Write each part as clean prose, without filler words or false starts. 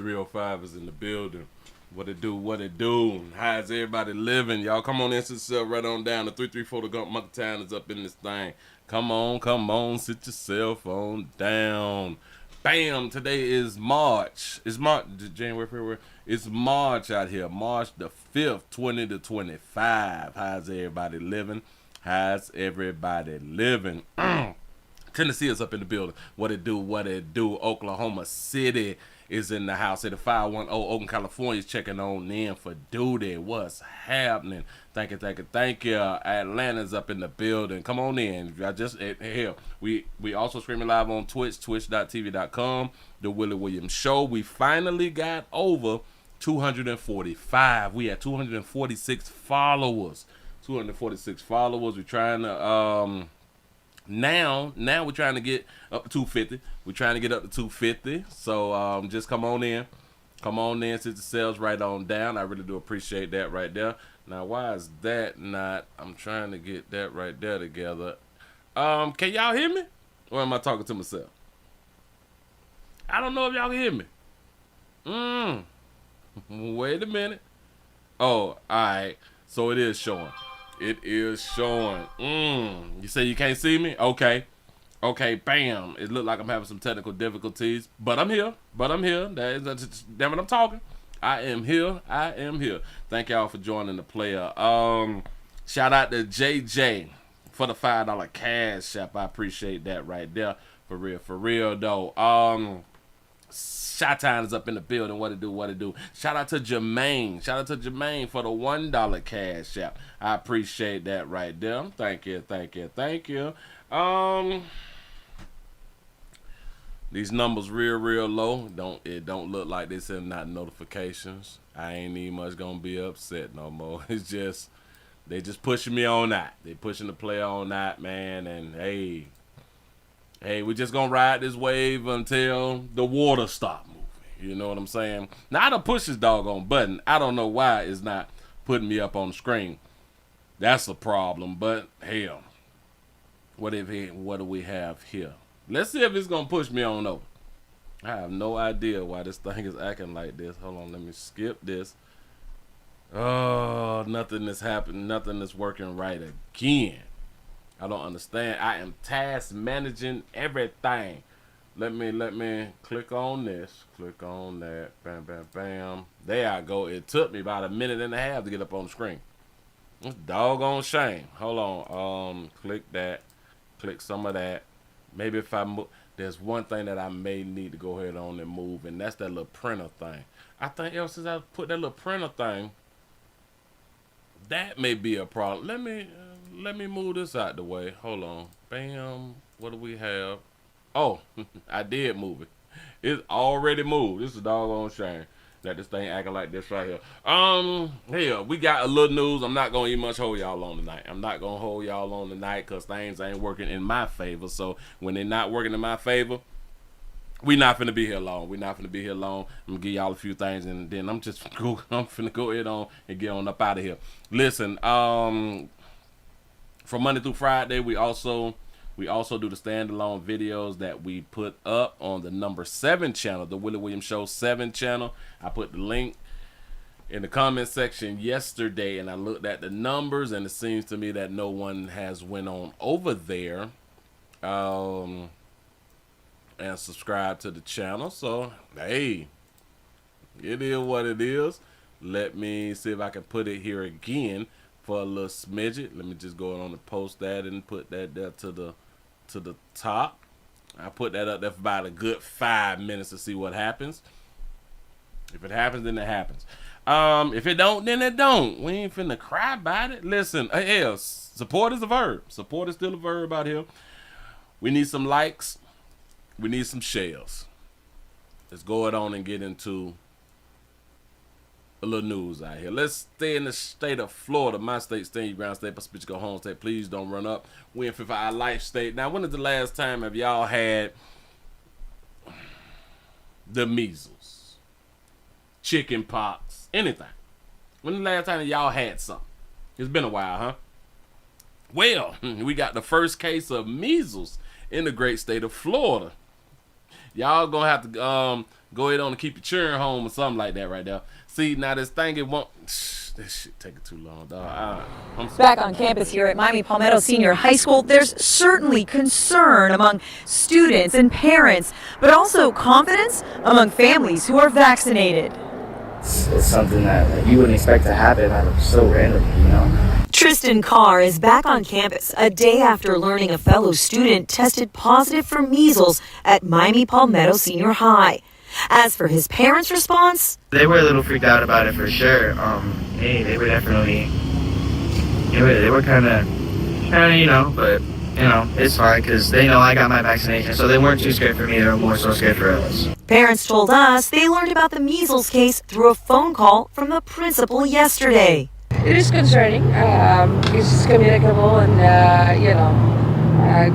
305 is in the building. What it do, what it do. How's everybody living? Y'all come on in, sit yourself right on down. The 334 The Gump Monkey Town is up in this thing. Come on, sit yourself on down. Bam, today is March. It's March, January, February. It's March out here. March the 5th, 20 to 25. How's everybody living? How's everybody living? Tennessee is up in the building. What it do, what it do. Oklahoma City is in the house. At the 510 Oakland, California is checking on in for duty. What's happening? Thank you. Atlanta's up in the building. Come on in. I just here. We also streaming live on Twitch, twitch.tv.com. The Willie Williams Show. We finally got over 245. We had 246 followers. 246 followers. We're trying to Now we're trying to get up to 250. We're trying to get up to 250. So just come on in, sit yourselves right on down. I really do appreciate that right there. Now why is that not? I'm trying to get that right there together. Can y'all hear me? Or am I talking to myself? I don't know if y'all can hear me. Wait a minute. Oh, alright. So it is showing. It is showing. You say you can't see me? Okay, bam. It looked like I'm having some technical difficulties, but I'm here. Damn it, I'm talking. I am here. Thank y'all for joining the player. Shout out to JJ for the $5 cash app. I appreciate that right there. For real though. Shot-Time is up in the building. What it do. Shout out to Jermaine for the $1 cash app. I appreciate that right there. Thank you. These numbers real low. It don't look like they send out notifications. I ain't even much gonna be upset no more. It's just they just pushing me on that. They pushing the player on that, man. And hey, we just gonna ride this wave until the water stop moving. You know what I'm saying? Now I done push this doggone button. I don't know why it's not putting me up on the screen. That's a problem. But hell, what do we have here? Let's see if it's gonna push me on over. I have no idea why this thing is acting like this. Hold on, let me skip this. Oh, nothing is happening. Nothing is working right again. I don't understand. I am task managing everything. Let me click on this. Click on that. Bam. There I go. It took me about a minute and a half to get up on the screen. It's doggone shame. Hold on. Click that. Click some of that. Maybe if I move. There's one thing that I may need to go ahead on and move, and that's that little printer thing. I think ever since I put that little printer thing, that may be a problem. Let me move this out the way. Hold on. Bam. What do we have? Oh, I did move it. It's already moved. This is a doggone shame that this thing acting like this right here. Hell, we got a little news. I'm not going to even much hold y'all on tonight because things ain't working in my favor. So when they're not working in my favor, we not finna be here long. I'm gonna give y'all a few things, and then I'm finna go ahead on and get on up out of here. Listen, from Monday through Friday, we also do the standalone videos that we put up on the number 7 channel, the Willie Williams Show 7 channel. I put the link in the comment section yesterday, and I looked at the numbers, and it seems to me that no one has went on over there and subscribed to the channel. So, hey, it is what it is. Let me see if I can put it here again for a little smidget. Let me just go on and post that and put that there to the top. I put that up there for about a good 5 minutes to see what happens. If it happens, then it happens. If it don't, then it don't. We ain't finna cry about it. Listen, hell, support is a verb. Support is still a verb out here. We need some likes. We need some shares. Let's go on and get into a little news out here. Let's stay in the state of Florida. My state, stand your ground state, but your home state. Please don't run up. We in for our life state. Now, when is the last time have y'all had the measles, chicken pox, anything? When the last time y'all had something? It's been a while, huh? Well, we got the first case of measles in the great state of Florida. Y'all gonna have to go ahead on and keep your children home or something like that right there. See, now this thing, it won't. This shit taking too long, dog. Back on campus here at Miami Palmetto Senior High School, there's certainly concern among students and parents, but also confidence among families who are vaccinated. It's something that you wouldn't expect to happen out of so randomly, you know. Tristan Carr is back on campus a day after learning a fellow student tested positive for measles at Miami Palmetto Senior High. As for his parents' response, They were a little freaked out about it for sure. They were definitely, they were kind of, but it's fine because they know I got my vaccination, so they weren't too scared for me. They were more so scared for us. parents told us they learned about the measles case through a phone call from the principal yesterday. It is concerning because it's communicable, and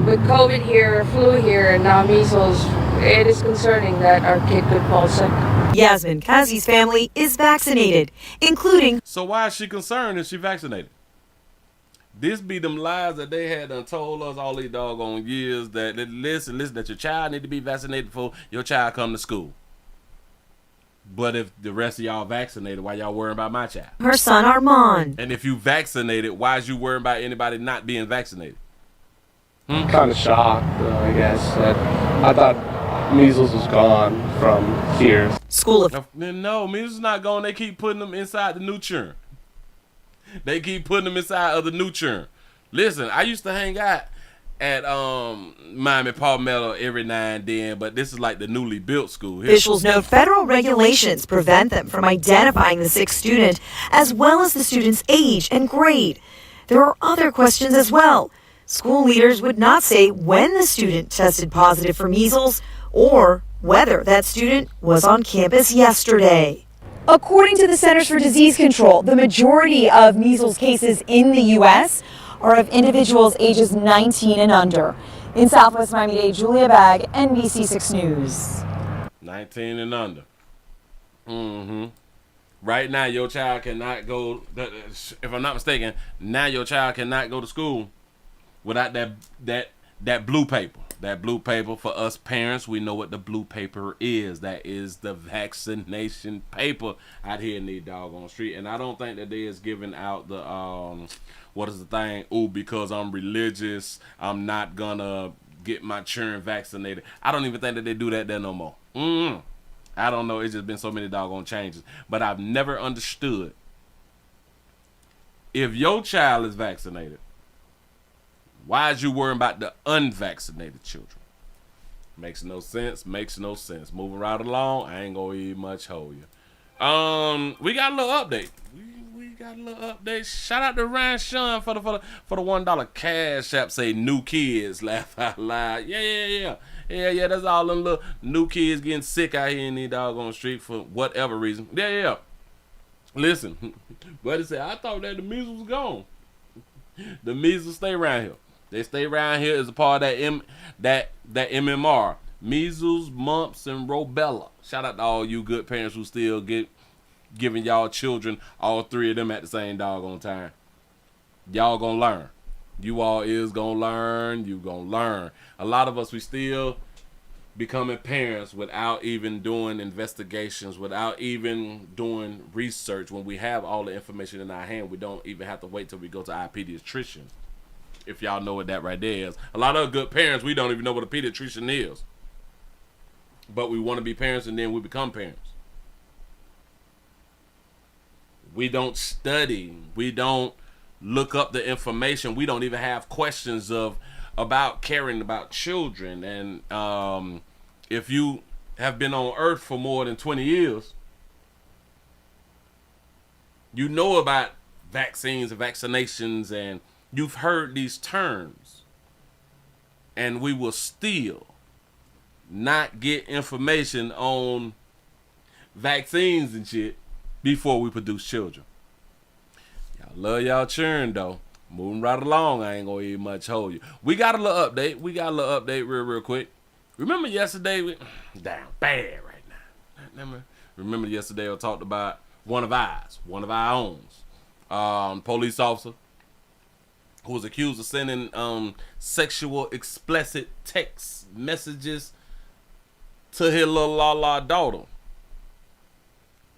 with COVID here, flu here, and now measles, it is concerning that our kid could fall sick. Yasmin Kazi's family is vaccinated, including. So why is she concerned if she vaccinated? This be them lies that they had done told us all these doggone years that listen, that your child need to be vaccinated before your child come to school. But if the rest of y'all vaccinated, why y'all worrying about my child? Her son Armand. And if you vaccinated, why is you worrying about anybody not being vaccinated? Kind of shocked, I guess. That I thought measles was gone from here. School of. No, measles is not gone. They keep putting them inside the new churn. They keep putting them inside of the new churn. Listen, I used to hang out at Miami Palmetto every now and then, but this is like the newly built school. Officials note federal regulations prevent them from identifying the sick student, as well as the student's age and grade. There are other questions as well. School leaders would not say when the student tested positive for measles or whether that student was on campus yesterday. According to the Centers for Disease Control, the majority of measles cases in the U.S. are of individuals ages 19 and under. In Southwest Miami-Dade, Julia Bagg, NBC 6 News. 19 and under. Right now, your child cannot go, if I'm not mistaken, now your child cannot go to school without that blue paper. That blue paper, for us parents, we know what the blue paper is. That is the vaccination paper out here in the doggone street. And I don't think that they is giving out the, what is the thing? Oh, because I'm religious, I'm not gonna get my children vaccinated. I don't even think that they do that there no more. I don't know. It's just been so many doggone changes. But I've never understood, if your child is vaccinated, why is you worrying about the unvaccinated children? Makes no sense. Moving right along, I ain't gonna even much hold you. We got a little update. We got a little update. Shout out to Ryan Sean for the $1 cash app. Say new kids, laugh out loud. Yeah. That's all them little new kids getting sick out here in the doggone street for whatever reason. Yeah. Listen, buddy said, I thought that the measles was gone. The measles stay around here. They stay around here as a part of that MMR. Measles, mumps, and rubella. Shout out to all you good parents who still giving y'all children all three of them at the same doggone time. Y'all gonna learn. You all is gonna learn. You gonna learn. A lot of us, we still becoming parents without even doing investigations, without even doing research. When we have all the information in our hand, we don't even have to wait till we go to our pediatrician. If y'all know what that right there is. A lot of good parents, we don't even know what a pediatrician is. But we want to be parents, and then we become parents. We don't study. We don't look up the information. We don't even have questions about caring about children. And if you have been on earth for more than 20 years, you know about vaccines and vaccinations, and you've heard these terms, and we will still not get information on vaccines and shit before we produce children. Y'all love y'all children though. Moving right along, I ain't gonna even much hold you. We got a little update. Real quick. Remember yesterday? Damn bad right now. Remember yesterday I talked about one of our own, police officer who was accused of sending sexual explicit text messages to his little la daughter.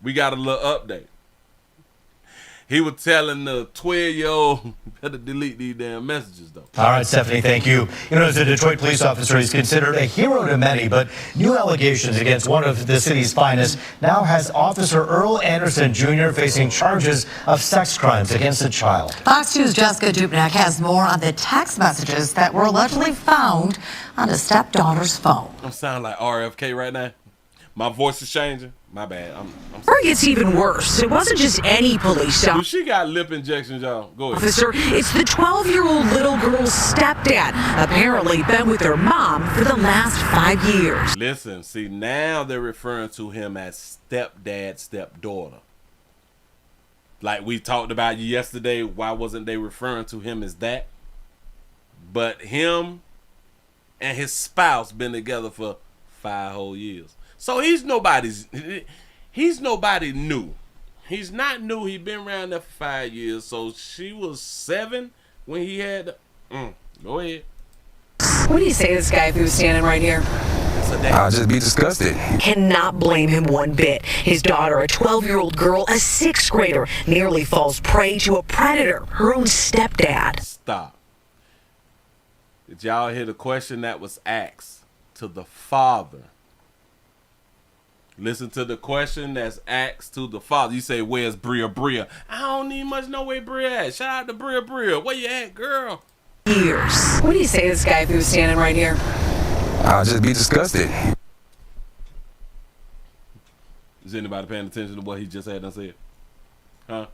We got a little update. He was telling the 12-year-old, better delete these damn messages, though. All right, Stephanie, thank you. You know, as a Detroit police officer, he's considered a hero to many, but new allegations against one of the city's finest now has Officer Earl Anderson Jr. facing charges of sex crimes against a child. Fox 2's Jessica Dupnack has more on the text messages that were allegedly found on the stepdaughter's phone. I'm sounding like RFK right now. My voice is changing. My bad. I'm Or gets even worse. It wasn't just any police Dude, she got lip injections, y'all. Go ahead. officer. It's the 12-year-old little girl's stepdad. Apparently been with her mom for the last 5 years. Listen, see, now they're referring to him as stepdad, stepdaughter. Like we talked about yesterday, why wasn't they referring to him as that? But him and his spouse been together for 5 whole years. So he's nobody new. He's not new. He been around there for 5 years. So she was 7 when he had go ahead. What do you say to this guy if he was standing right here? I'll just be disgusted. Cannot blame him one bit. His daughter, a 12-year-old girl, a 6th grader, nearly falls prey to a predator, her own stepdad. Stop. Did y'all hear the question that was asked to the father? Listen to the question that's asked to the father. You say, where's Bria? I don't need much know where Bria at. Shout out to Bria. Where you at, girl? Years. What do you say to this guy if he was standing right here? I'll just be disgusted. Is anybody paying attention to what he just had and said? Huh?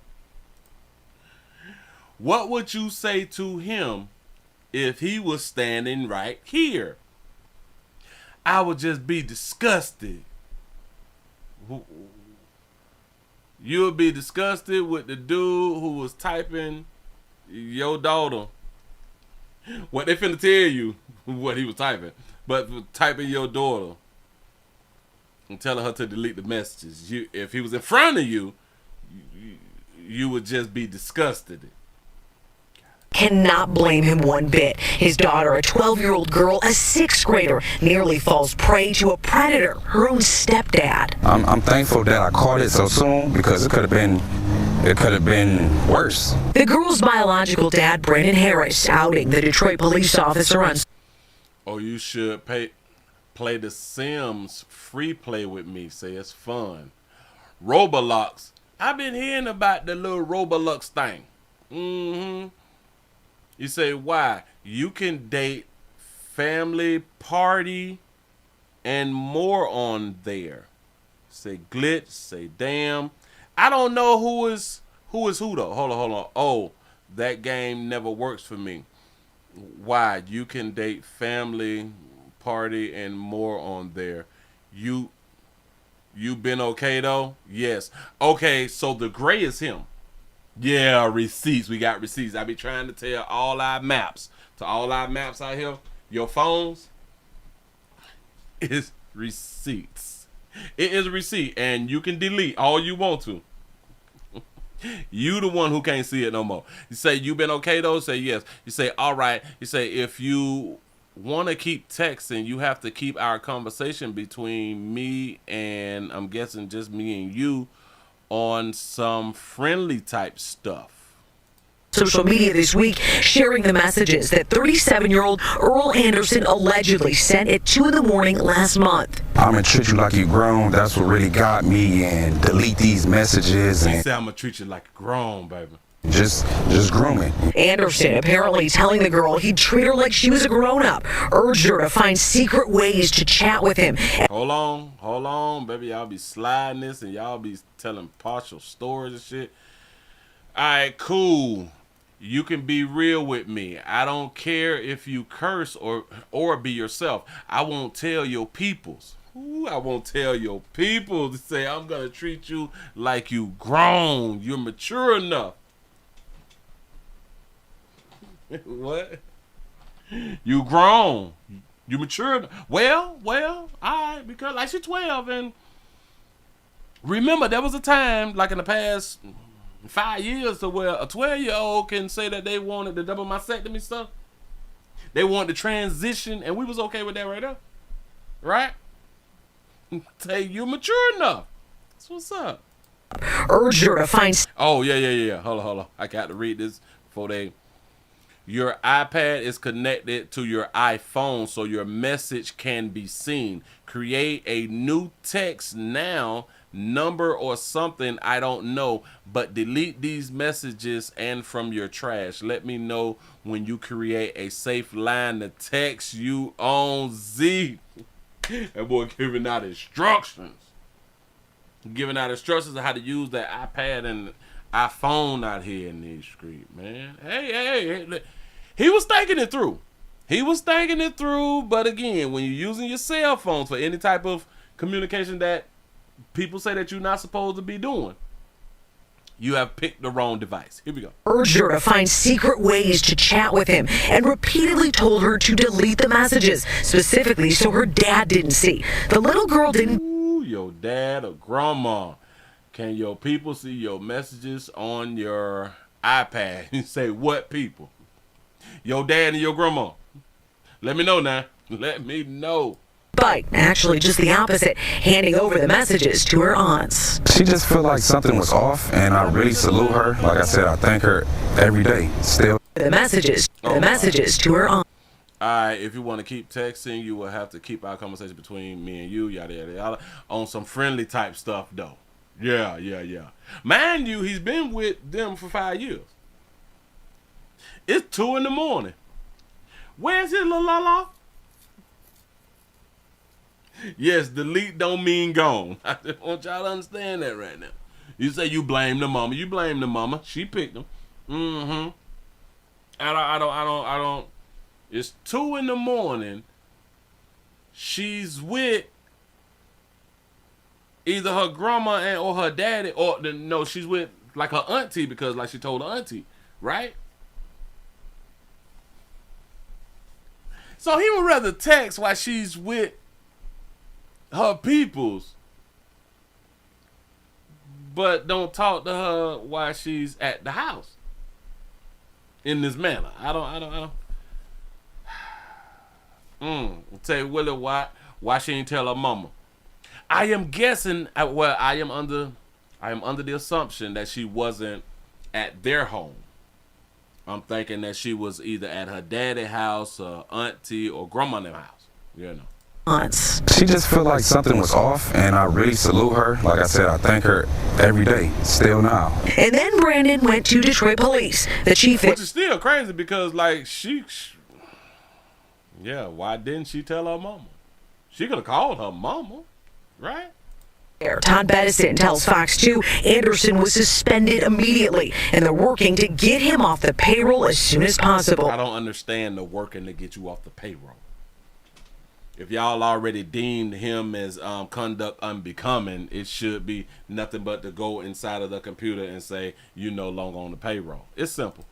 What would you say to him if he was standing right here? I would just be disgusted. You'll be disgusted with the dude who was typing your daughter. What they finna tell you what he was typing, but typing your daughter and telling her to delete the messages. If he was in front of you, you would just be disgusted. Cannot blame him one bit. His daughter, a 12-year-old girl, a 6th grader, nearly falls prey to a predator, her own stepdad. I'm thankful that I caught it so soon because it could have been worse. The girl's biological dad, Brandon Harris, outing the Detroit police officer on. Oh, you should play The Sims free play with me. Say it's fun. Roblox. I've been hearing about the little Roblox thing. You say, why? You can date, family, party, and more on there. Say glitch, say damn. I don't know who is who though. Hold on. Oh, that game never works for me. Why? You can date, family, party, and more on there. You been okay though? Yes. Okay, so the gray is him. Yeah, receipts. We got receipts. I be trying to tell all our maps out here, your phones is receipts. It is a receipt, and you can delete all you want to. You the one who can't see it no more. You say, you been okay though? Say yes. You say, all right. You say, if you want to keep texting, you have to keep our conversation between me and, I'm guessing, just me and you on some friendly type stuff. Social media this week, sharing the messages that 37-year-old Earl Anderson allegedly sent at 2 in the morning last month. I'm gonna treat you like you grown. That's what really got me. And delete these messages. He And said, I'm gonna treat you like a grown baby. just grooming. Anderson apparently telling the girl he'd treat her like she was a grown-up, urged her to find secret ways to chat with him. Hold on, baby. Y'all be sliding this and y'all be telling partial stories and shit. Alright, cool. You can be real with me. I don't care if you curse or be yourself. I won't tell your peoples. Ooh, I won't tell your people to say I'm gonna treat you like you grown. You're mature enough. What? You grown. You mature. Well, alright, because like she's 12 and remember there was a time like in the past 5 years to where a 12-year-old can say that they wanted the double mastectomy stuff. They wanted to transition and we was okay with that right there. Right? Say you mature enough. That's what's up. Urged her to find. Oh, yeah. Hold on. I got to read this before they. Your iPad is connected to your iPhone so your message can be seen. Create a new text now, number or something, I don't know, but delete these messages and from your trash. Let me know when you create a safe line to text you on Z. That boy giving out instructions. Giving out instructions on how to use that iPad and iPhone out here in these streets, man. Hey. He was thinking it through. But again, when you're using your cell phones for any type of communication that people say that you're not supposed to be doing, you have picked the wrong device. Here we go. Urged her to find secret ways to chat with him and repeatedly told her to delete the messages, specifically so her dad didn't see. The little girl didn't. Ooh, your dad or grandma. Can your people see your messages on your iPad? You say, what people? Your dad and your grandma. Let me know now. Let me know. But actually just the opposite, handing over the messages to her aunts. She just felt like something was off, and I really salute her. Like I said, I thank her every day. Still. The messages to her aunts. Alright, if you want to keep texting, you will have to keep our conversation between me and you, yada yada yada, on some friendly type stuff though. Yeah. Mind you, he's been with them for 5 years. It's 2 a.m. Where's his little la? Yes, delete don't mean gone. I just want y'all to understand that right now. You say you blame the mama. You blame the mama. She picked them. I don't. It's 2 a.m. She's with either her grandma or her daddy, or no, she's with like her auntie because like she told her auntie, right? So he would rather text while she's with her peoples, but don't talk to her while she's at the house in this manner. I don't. Tell you, Willie, why she ain't tell her mama? I am guessing. Well, I am under the assumption that she wasn't at their home. I'm thinking that she was either at her daddy's house, her auntie, or grandma's house. You know. She just felt like something was off, and I really salute her. Like I said, I thank her every day, still now. And then Brandon went to Detroit police. The chief. Which is still crazy because, like, why didn't she tell her mama? She could have called her mama, right? Todd Bedison tells Fox 2 Anderson was suspended immediately, and they're working to get him off the payroll as soon as possible. I don't understand the working to get you off the payroll. If y'all already deemed him as conduct unbecoming, it should be nothing but to go inside of the computer and say, you no longer on the payroll. It's simple.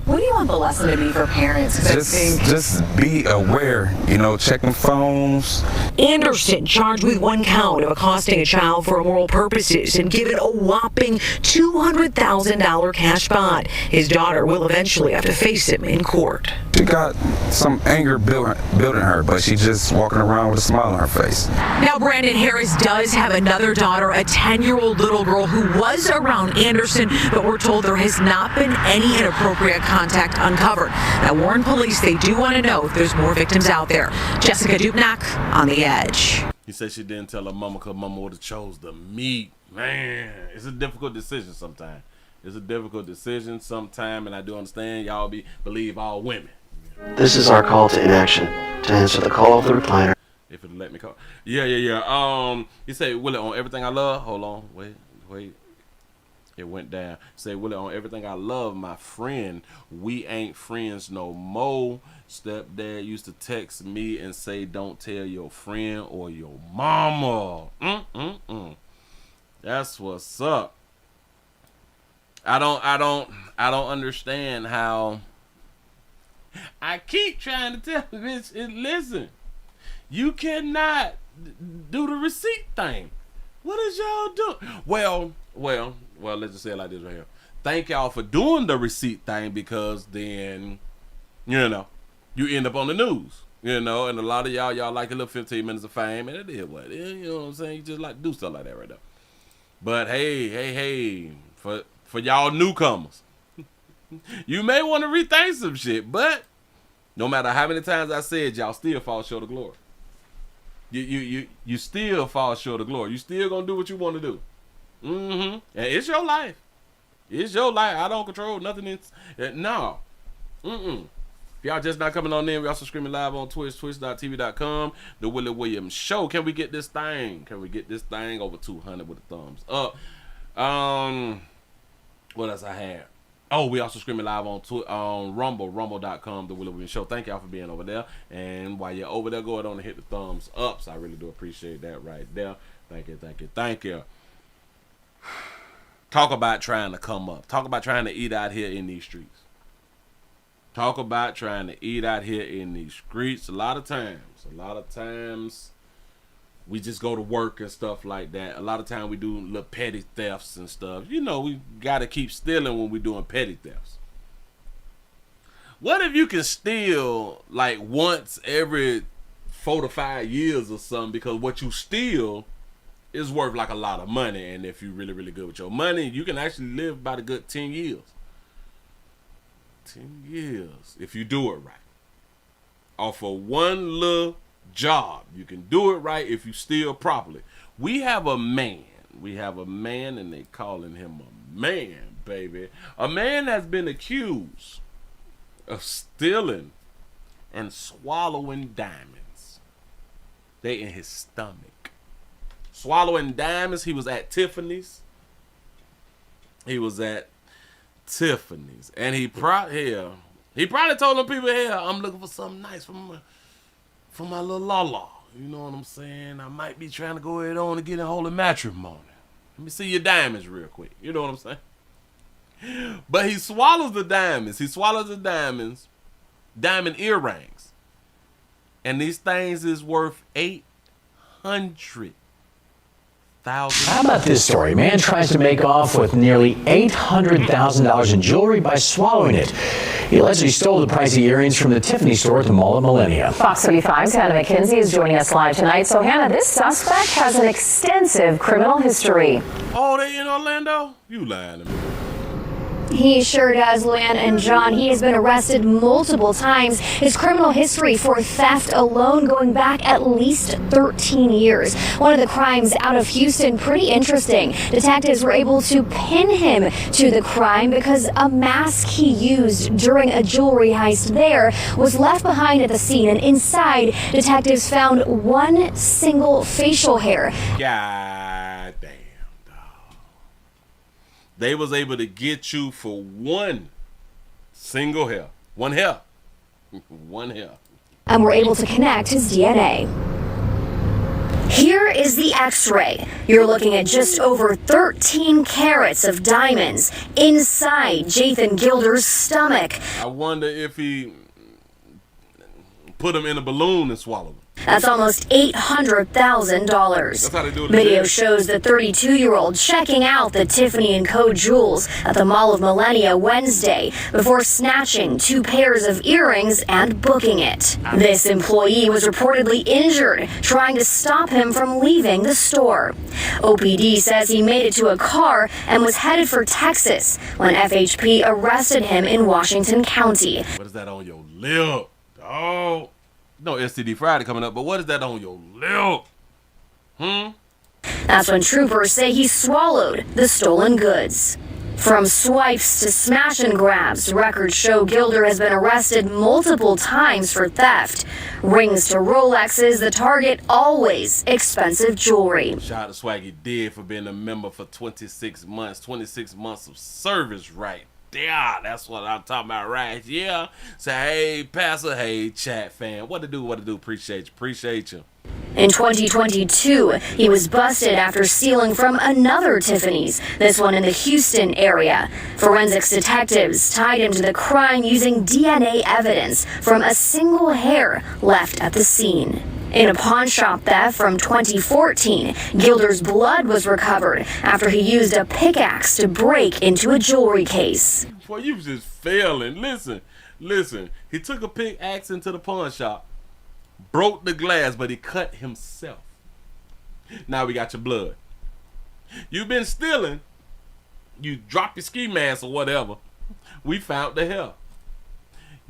What do you want the lesson to be for parents? Just be aware, checking phones. Anderson charged with 1 count of accosting a child for immoral purposes and given a whopping $200,000 cash bond. His daughter will eventually have to face him in court. She got some anger building her, but she's just walking around with a smile on her face. Now, Brandon Harris does have another daughter, a 10-year-old little girl who was around Anderson, but we're told there has not been any inappropriate contact uncovered. Now, Warren police, they do want to know if there's more victims out there. Jessica Dupnack on The Edge. He said she didn't tell her mama because mama would have chose the meat. Man, it's a difficult decision sometimes. And I do understand y'all believe all women. This is our call to inaction. To answer the call of the recliner. If it'll let me call. Yeah. He said, Willie, on everything I love. Hold on. Wait. It went down. Say, Willie, on everything I love, my friend, we ain't friends no more. Stepdad used to text me and say, don't tell your friend or your mama. That's what's up. I don't understand how. I keep trying to tell you, bitch, listen, you cannot do the receipt thing. What is y'all doing? Well, let's just say it like this right here. Thank y'all for doing the receipt thing because then, you end up on the news. You know, and a lot of y'all like a little 15 minutes of fame, and it is what it is, you know what I'm saying? You just like to do stuff like that right there. But hey, for y'all newcomers, you may want to rethink some shit, but no matter how many times I said, y'all still fall short of glory. You still fall short of glory. You still gonna do what you want to do. And it's your life. It's your life. I don't control nothing. No. If y'all just not coming on in, we also streaming live on Twitch, twitch.tv.com. The Willie Williams Show. Can we get this thing? Over 200 with a thumbs up? What else I had? Oh, we also streaming live on Rumble, rumble.com, The Willie Williams Show. Thank y'all for being over there. And while you're over there, go ahead on and hit the thumbs up. So I really do appreciate that right there. Thank you. Talk about trying to come up. Talk about trying to eat out here in these streets. A lot of times we just go to work and stuff like that. A lot of times we do little petty thefts and stuff. You know, we got to keep stealing when we're doing petty thefts. What if you can steal like once every 4 to 5 years or something, because what you steal is worth like a lot of money, and if you're really, really good with your money, you can actually live about a good 10 years. 10 years if you do it right. Off of one little job. You can do it right if you steal properly. We have a man, and they calling him a man, baby. A man that's been accused of stealing and swallowing diamonds. They in his stomach. Swallowing diamonds. He was at Tiffany's. And he probably told them people here, I'm looking for something nice for my little la-la. You know what I'm saying? I might be trying to go ahead on and get in holy matrimony. Let me see your diamonds real quick. You know what I'm saying? But he swallows the diamonds. Diamond earrings. And these things is worth $800,000. How about this story? Man tries to make off with nearly $800,000 in jewelry by swallowing it. He allegedly stole the pricey earrings from the Tiffany store at the Mall of Millennia. Fox 35's Hannah McKenzie is joining us live tonight. So, Hannah, this suspect has an extensive criminal history. Oh, they in Orlando? You lying to me. He sure does, Luann and John. He has been arrested multiple times. His criminal history for theft alone going back at least 13 years. One of the crimes out of Houston, pretty interesting. Detectives were able to pin him to the crime because a mask he used during a jewelry heist there was left behind at the scene. And inside, detectives found one single facial hair. God damn. They was able to get you for one single hair. One hair. And were able to connect his DNA. Here is the x-ray. You're looking at just over 13 carats of diamonds inside Jathan Gilder's stomach. I wonder if he put them in a balloon and swallowed them. That's almost $800,000. Video shows the 32-year-old checking out the Tiffany & Co. jewels at the Mall of Millennia Wednesday before snatching 2 pairs of earrings and booking it. This employee was reportedly injured trying to stop him from leaving the store. OPD says he made it to a car and was headed for Texas when FHP arrested him in Washington County. What is that on your lip? Oh. No STD Friday coming up, but what is that on your lip? That's when troopers say he swallowed the stolen goods. From swipes to smash and grabs, records show Gilder has been arrested multiple times for theft. Rings to Rolexes, the target always expensive jewelry. Shout out to Swaggy Did for being a member for 26 months. 26 months of service right. Yeah, that's what I'm talking about right here. Say, hey, Pastor, hey, chat fan. What to do? Appreciate you. In 2022, he was busted after stealing from another Tiffany's, this one in the Houston area. Forensics detectives tied him to the crime using DNA evidence from a single hair left at the scene. In a pawn shop theft from 2014, Gilder's blood was recovered after he used a pickaxe to break into a jewelry case. Boy, you just failing. Listen. He took a pickaxe into the pawn shop broke the glass, but he cut himself. Now we got your blood. You've been stealing. You drop your ski mask or whatever. We found the hair.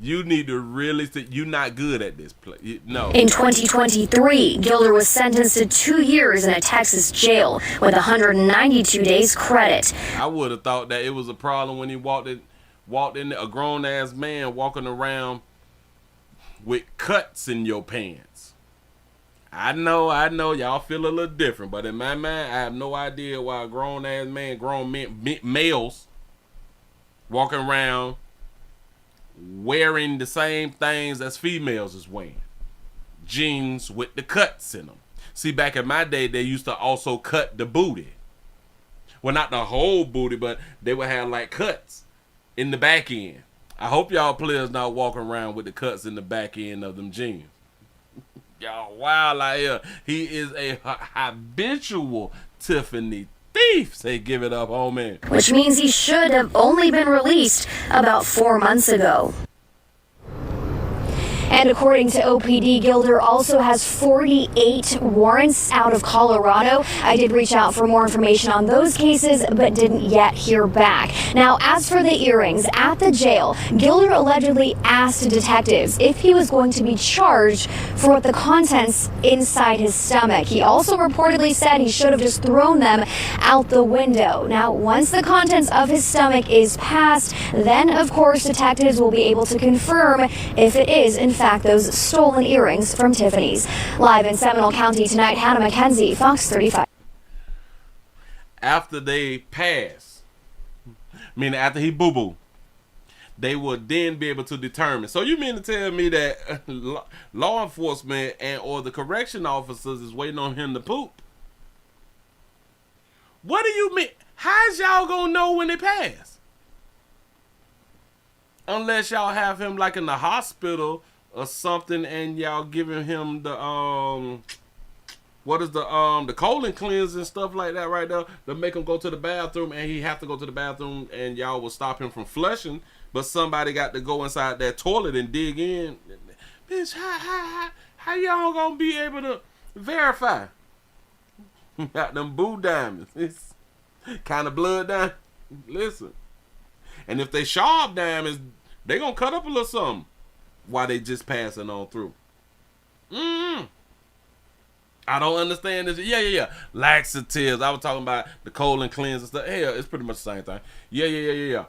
You need to really you're not good at this play. No. In 2023, Gilder was sentenced to 2 years in a Texas jail with 192 days credit. I would have thought that it was a problem when he walked in a grown-ass man walking around with cuts in your pants. I know, y'all feel a little different, but in my mind, I have no idea why a grown-ass man, males, walking around wearing the same things as females is wearing. Jeans with the cuts in them. See, back in my day, they used to also cut the booty. Well, not the whole booty, but they would have like cuts in the back end. I hope y'all players not walking around with the cuts in the back end of them jeans. Y'all wild out here. He is a habitual Tiffany thief. Say, give it up, homie. Which means he should have only been released about 4 months ago. And according to OPD, Gilder also has 48 warrants out of Colorado. I did reach out for more information on those cases, but didn't yet hear back. Now, as for the earrings, at the jail, Gilder allegedly asked detectives if he was going to be charged for what the contents inside his stomach. He also reportedly said he should have just thrown them out the window. Now, once the contents of his stomach is passed, then, of course, detectives will be able to confirm if it is, in fact, those stolen earrings from Tiffany's. Live in Seminole County tonight, Hannah McKenzie, Fox 35. After they pass, meaning after he boo-boo, they will then be able to determine. So you mean to tell me that law enforcement and or the correction officers is waiting on him to poop? What do you mean? How's y'all gonna know when they pass? Unless y'all have him like in the hospital or something, and y'all giving him the the colon cleanse and stuff like that right there to make him go to the bathroom, and he have to go to the bathroom, and y'all will stop him from flushing, but somebody got to go inside that toilet and dig in. Bitch, how y'all gonna be able to verify? Got them boo diamonds. It's kind of blood diamonds. Listen, and if they sharp diamonds, they gonna cut up a little something while they just passing on through. I don't understand this. Yeah. Laxatives. I was talking about the colon cleanse and stuff. Hell, it's pretty much the same thing. Yeah.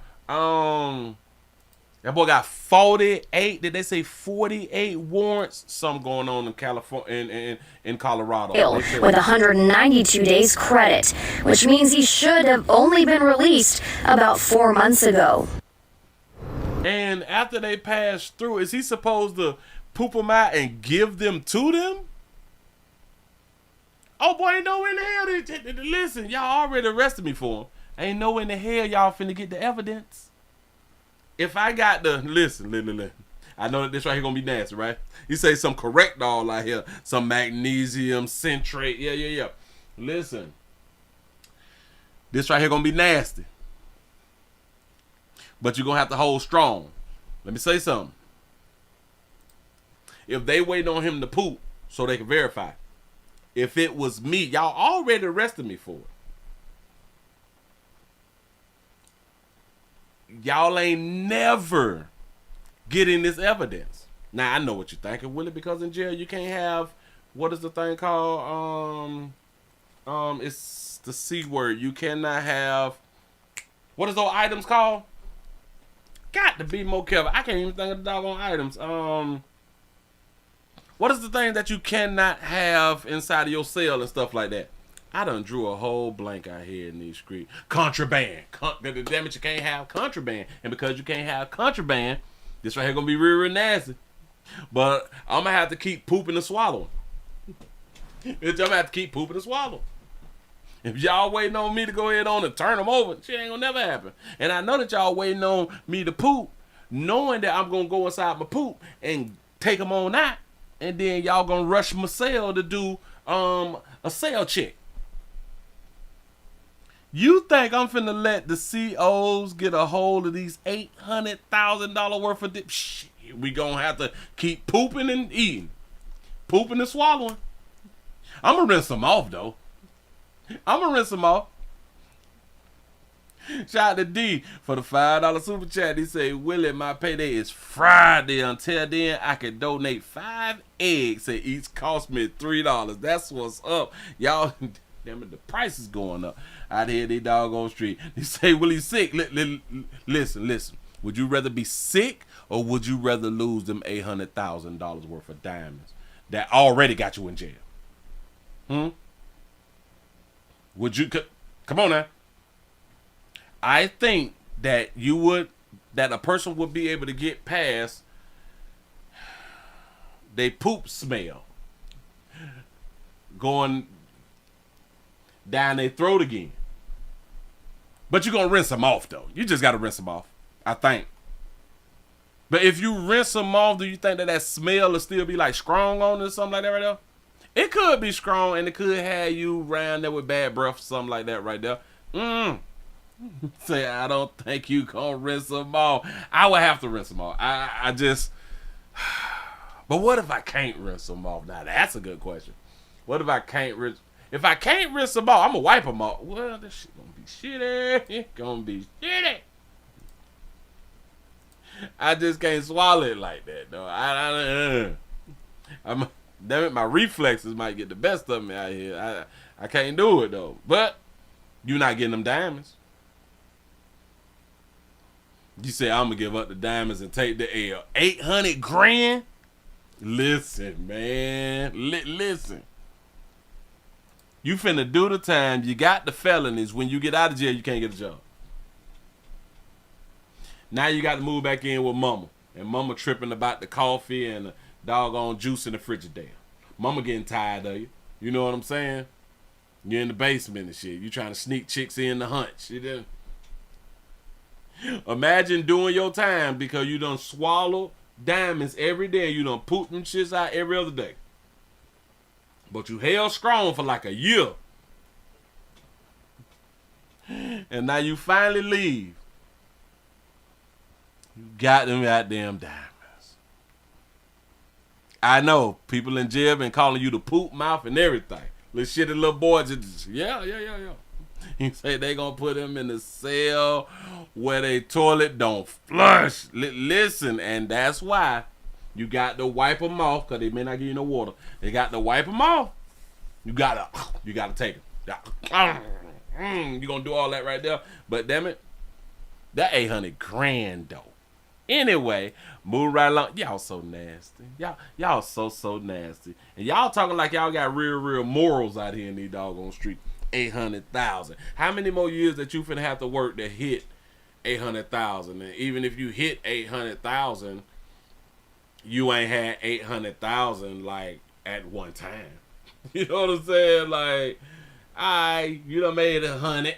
That boy got 48. Did they say 48 warrants? Something going on in California, in Colorado. With 192 days credit, which means he should have only been released about 4 months ago. And after they pass through, is he supposed to poop them out and give them to them? Oh boy, ain't no in the hell. Listen, y'all already arrested me for him. Ain't no in the hell y'all finna get the evidence. If I got the listen. I know that this right here gonna be nasty, right? You say some correct all out here, some magnesium citrate. Yeah. Listen, this right here gonna be nasty. But you're going to have to hold strong. Let me say something. If they waiting on him to poop so they can verify. If it was me, y'all already arrested me for it. Y'all ain't never getting this evidence. Now, I know what you're thinking, Willie, because in jail you can't have, what is the thing called? It's the C word. You cannot have, what is those items called? Got to be more careful. I can't even think of the doggone items. What is the thing that you cannot have inside of your cell and stuff like that? I done drew a whole blank out here in these streets. Contraband. Damn it, you can't have contraband. And because you can't have contraband, this right here gonna be real nasty. But I'm gonna have to keep pooping and swallowing. I'm gonna have to keep pooping and swallowing. If y'all waiting on me to go ahead on and turn them over, shit ain't gonna never happen. And I know that y'all waiting on me to poop, knowing that I'm gonna go inside my poop and take them on out, and then y'all gonna rush my cell to do a cell check. You think I'm finna let the COs get a hold of these $800,000 worth of shit? We gonna have to keep pooping and eating. pooping and swallowing. I'm going to rinse them off, though. I'm going to rinse them off. Shout out to D for the $5 super chat. He say, Willie, my payday is Friday. Until then, I can donate 5 eggs and each cost me $3. That's what's up. Y'all, damn it, the price is going up out here in these doggone street. He say, Willie sick. Listen. Would you rather be sick or would you rather lose them $800,000 worth of diamonds that already got you in jail? Would you, come on now. I think that that a person would be able to get past they poop smell going down their throat again. But you're going to rinse them off, though. You just got to rinse them off, I think. But if you rinse them off, do you think that smell will still be like strong on it or something like that right there? It could be strong and it could have you around there with bad breath or something like that right there. Say, I don't think you gonna rinse them off. I would have to rinse them off. I just, but what if I can't rinse them off? Now that's a good question. What if I can't rinse? If I can't rinse them off, I'm gonna wipe them off. Well, this shit gonna be shitty. It's gonna be shitty. I just can't swallow it like that, though. Damn it, my reflexes might get the best of me out here. I can't do it though. But you're not getting them diamonds. You say I'm gonna give up the diamonds and take the L. 800 grand? Listen, man. Listen. You finna do the time. You got the felonies. When you get out of jail, you can't get a job. Now you got to move back in with mama. And mama tripping about the coffee and the doggone juice in the Frigidaire. Mama getting tired of you. You know what I'm saying? You're in the basement and shit. You trying to sneak chicks in the hunch. You done. Imagine doing your time because you done swallow diamonds every day. You done poop them shits out every other day. But you held strong for like a year. And now you finally leave. You got them goddamn diamonds. I know people in jail been calling you the poop mouth and everything. Little shitty little boy just, yeah. He say they gonna put him in the cell where they toilet don't flush. Listen, and that's why you got to wipe them off because they may not give you no water. They got to wipe them off. You gotta take them. You gonna do all that right there? But damn it, that 800 grand though. Anyway, move right along. Y'all so nasty. Y'all so nasty. And y'all talking like y'all got real morals out here in these doggone streets. 800,000. How many more years that you finna have to work to hit 800,000? And even if you hit 800,000, you ain't had 800,000 like at one time. You know what I'm saying? Like, you done made 100.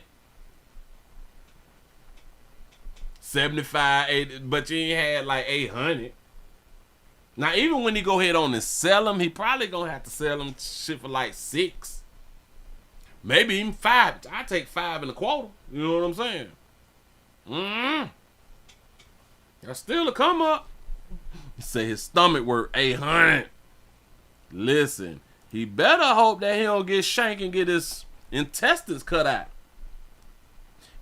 75, 80, but you ain't had like 800. Now, even when he go ahead on and sell them, he probably gonna have to sell them shit for like 6. Maybe even 5. I take 5 1/4. You know what I'm saying? That's still a come up. He say his stomach worth 800. Listen, he better hope that he don't get shanked and get his intestines cut out.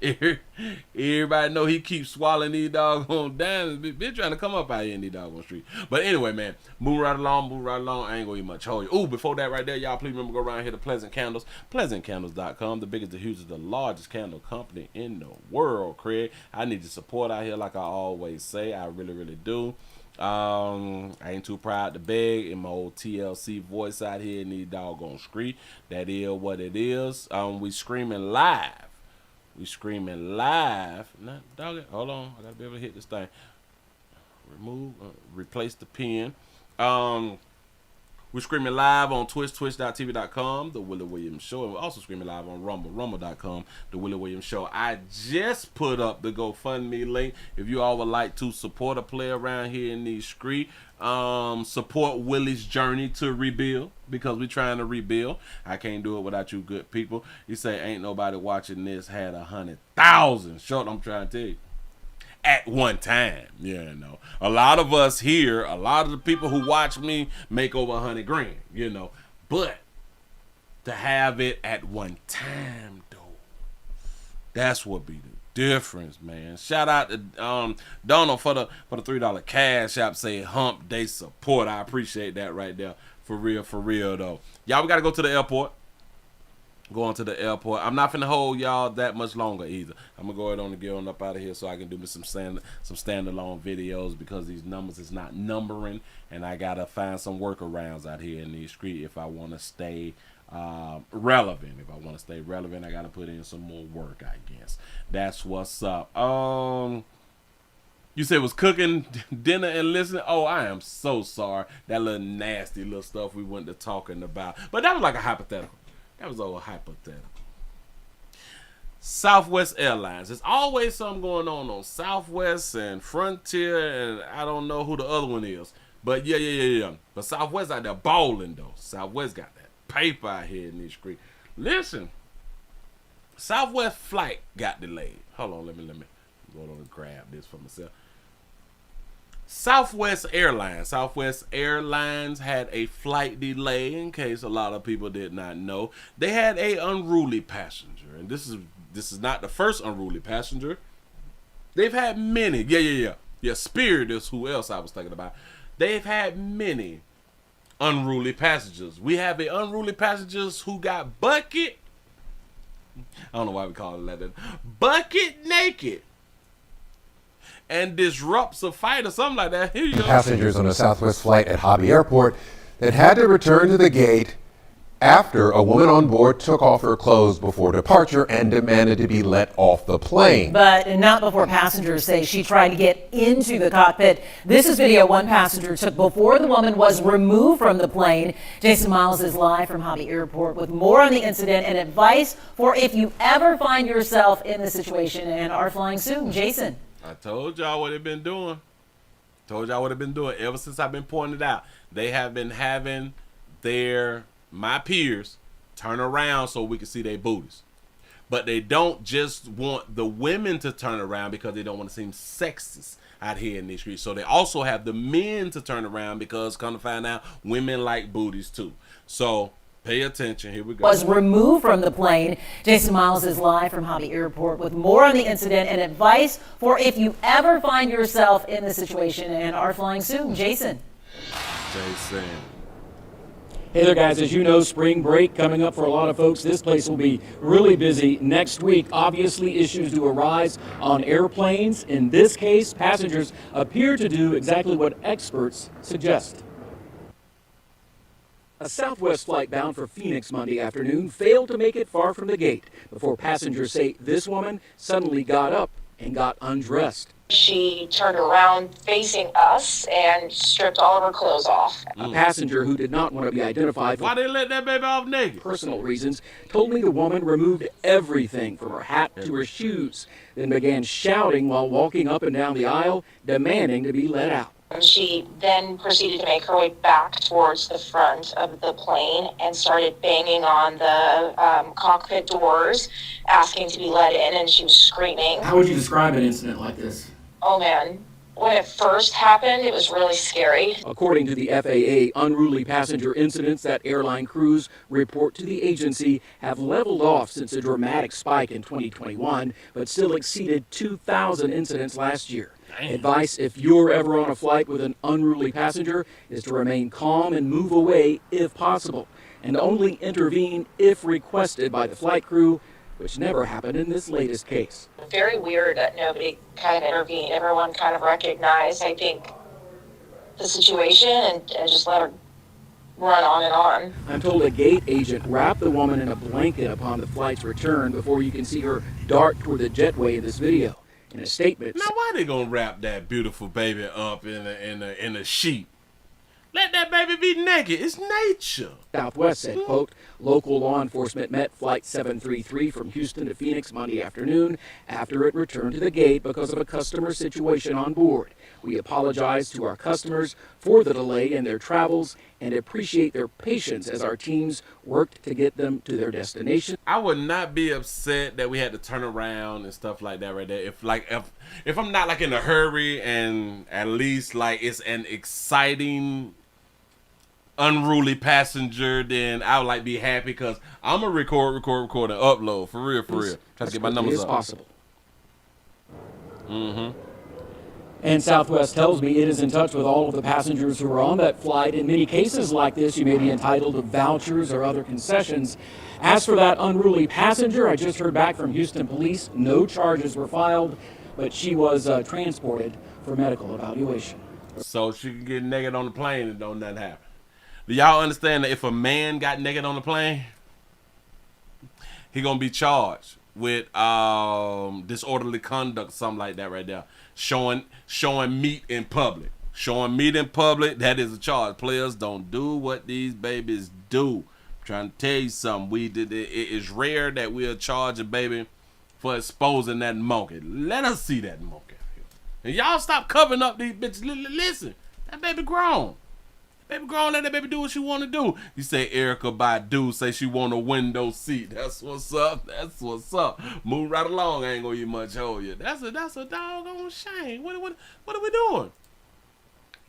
Everybody know he keeps swallowing these doggone diamonds. Bitch trying to come up out here in these doggone street. But anyway, man, move right along. I ain't gonna eat much. Hold you. Ooh, before that right there, y'all please remember go around here to Pleasant Candles. PleasantCandles.com, the biggest, the hugest, the largest candle company in the world, Craig. I need your support out here like I always say. I really do. I ain't too proud to beg in my old TLC voice out here in these doggone street. That is what it is. We screaming live. Nah, dog it. Hold on. I gotta be able to hit this thing. Remove, replace the pen. We're screaming live on Twitch, twitch.tv.com, The Willie Williams Show. And we're also screaming live on Rumble, rumble.com, The Willie Williams Show. I just put up the GoFundMe link. If you all would like to support a player around here in these streets, support Willie's journey to rebuild, because we're trying to rebuild. I can't do it without you good people. You say, ain't nobody watching this had 100,000. Short, I'm trying to tell you. at one time. You know, a lot of us here, a lot of the people who watch me make over 100 grand. You know, but to have it at one time though, that's what be the difference, man. Shout out to Donald for the $3 cash app. Say hump day support. I appreciate that right there. For real though. Y'all, we gotta go to the airport. Going to the airport. I'm not finna hold y'all that much longer either. I'm gonna go ahead on and get on up out of here so I can do me some standalone videos, because these numbers is not numbering, and I gotta find some workarounds out here in these streets if I want to stay relevant. If I want to stay relevant, I gotta put in some more work, I guess. That's what's up. You said was cooking dinner and listening. Oh, I am so sorry. That little nasty little stuff we went to talking about, but that was like a hypothetical. That was all hypothetical. Southwest Airlines. There's always something going on Southwest and Frontier, and I don't know who the other one is. But yeah. But Southwest out there balling though. Southwest got that paper out here in this street. Listen, Southwest flight got delayed. Hold on, let me go on and grab this for myself. Southwest Airlines had a flight delay. In case a lot of people did not know, they had a unruly passenger, and this is not the first unruly passenger. They've had many. Yeah. Spirit is who else I was thinking about. They've had many unruly passengers. We have a unruly passengers who got bucket. I don't know why we call it that. Bucket naked. And disrupts a fight or something like that. Here you go. Passengers on a Southwest flight at Hobby Airport that had to return to the gate after a woman on board took off her clothes before departure and demanded to be let off the plane. But not before passengers say she tried to get into the cockpit. This is video one passenger took before the woman was removed from the plane. Jason Miles is live from Hobby Airport with more on the incident and advice for if you ever find yourself in the situation and are flying soon. Jason. I told y'all what they've been doing. Ever since I've been pointing it out. They have been having my peers turn around so we can see their booties. But they don't just want the women to turn around because they don't want to seem sexist out here in these streets. So they also have the men to turn around because, come to find out, women like booties too. So pay attention. Here we go. Was removed from the plane. Jason Miles is live from Hobby Airport with more on the incident and advice for if you ever find yourself in the situation and are flying soon. Jason. Hey there, guys. As you know, spring break coming up for a lot of folks. This place will be really busy next week. Obviously, issues do arise on airplanes. In this case, passengers appear to do exactly what experts suggest. A Southwest flight bound for Phoenix Monday afternoon failed to make it far from the gate before passengers say this woman suddenly got up and got undressed. She turned around facing us and stripped all of her clothes off. A passenger who did not want to be identified for why they let that baby off naked? Personal reasons told me the woman removed everything from her hat to her shoes, then began shouting while walking up and down the aisle, demanding to be let out. She then proceeded to make her way back towards the front of the plane and started banging on the cockpit doors, asking to be let in, and she was screaming. How would you describe an incident like this? Oh man, when it first happened, it was really scary. According to the FAA, unruly passenger incidents that airline crews report to the agency have leveled off since a dramatic spike in 2021, but still exceeded 2,000 incidents last year. Advice if you're ever on a flight with an unruly passenger is to remain calm and move away if possible, and only intervene if requested by the flight crew, which never happened in this latest case. Very weird that nobody kind of intervened. Everyone kind of recognized, I think, the situation and just let her run on and on. I'm told a gate agent wrapped the woman in a blanket upon the flight's return before you can see her dart toward the jetway in this video. In a statement, now why they gonna wrap that beautiful baby up in a sheet? Let that baby be naked. It's nature. Southwest said, quote, local law enforcement met Flight 733 from Houston to Phoenix Monday afternoon after it returned to the gate because of a customer situation on board. We apologize to our customers for the delay in their travels and appreciate their patience as our teams worked to get them to their destination. I would not be upset that we had to turn around and stuff like that right there. If I'm not like in a hurry and at least like it's an exciting unruly passenger, then I would like be happy because I'm gonna record and upload for real. Try to get my numbers as up. Possible. Mm-hmm. And Southwest tells me it is in touch with all of the passengers who were on that flight. In many cases like this, you may be entitled to vouchers or other concessions. As for that unruly passenger, I just heard back from Houston police. No charges were filed, but she was transported for medical evaluation. So she can get naked on the plane and don't nothing happen. Do y'all understand that if a man got naked on the plane, he gonna be charged with disorderly conduct, something like that right there. Showing meat in public. Showing meat in public, that is a charge. Players, don't do what these babies do. I'm trying to tell you something. It is rare that we are charging baby for exposing that monkey. Let us see that monkey. And y'all stop covering up these bitches. Listen, that baby grown. Baby grown, let that baby do what she want to do. You say Erica Badu say she want a window seat. That's what's up. That's what's up. Move right along. I ain't gonna eat much hold you. That's a doggone shame. What are we doing?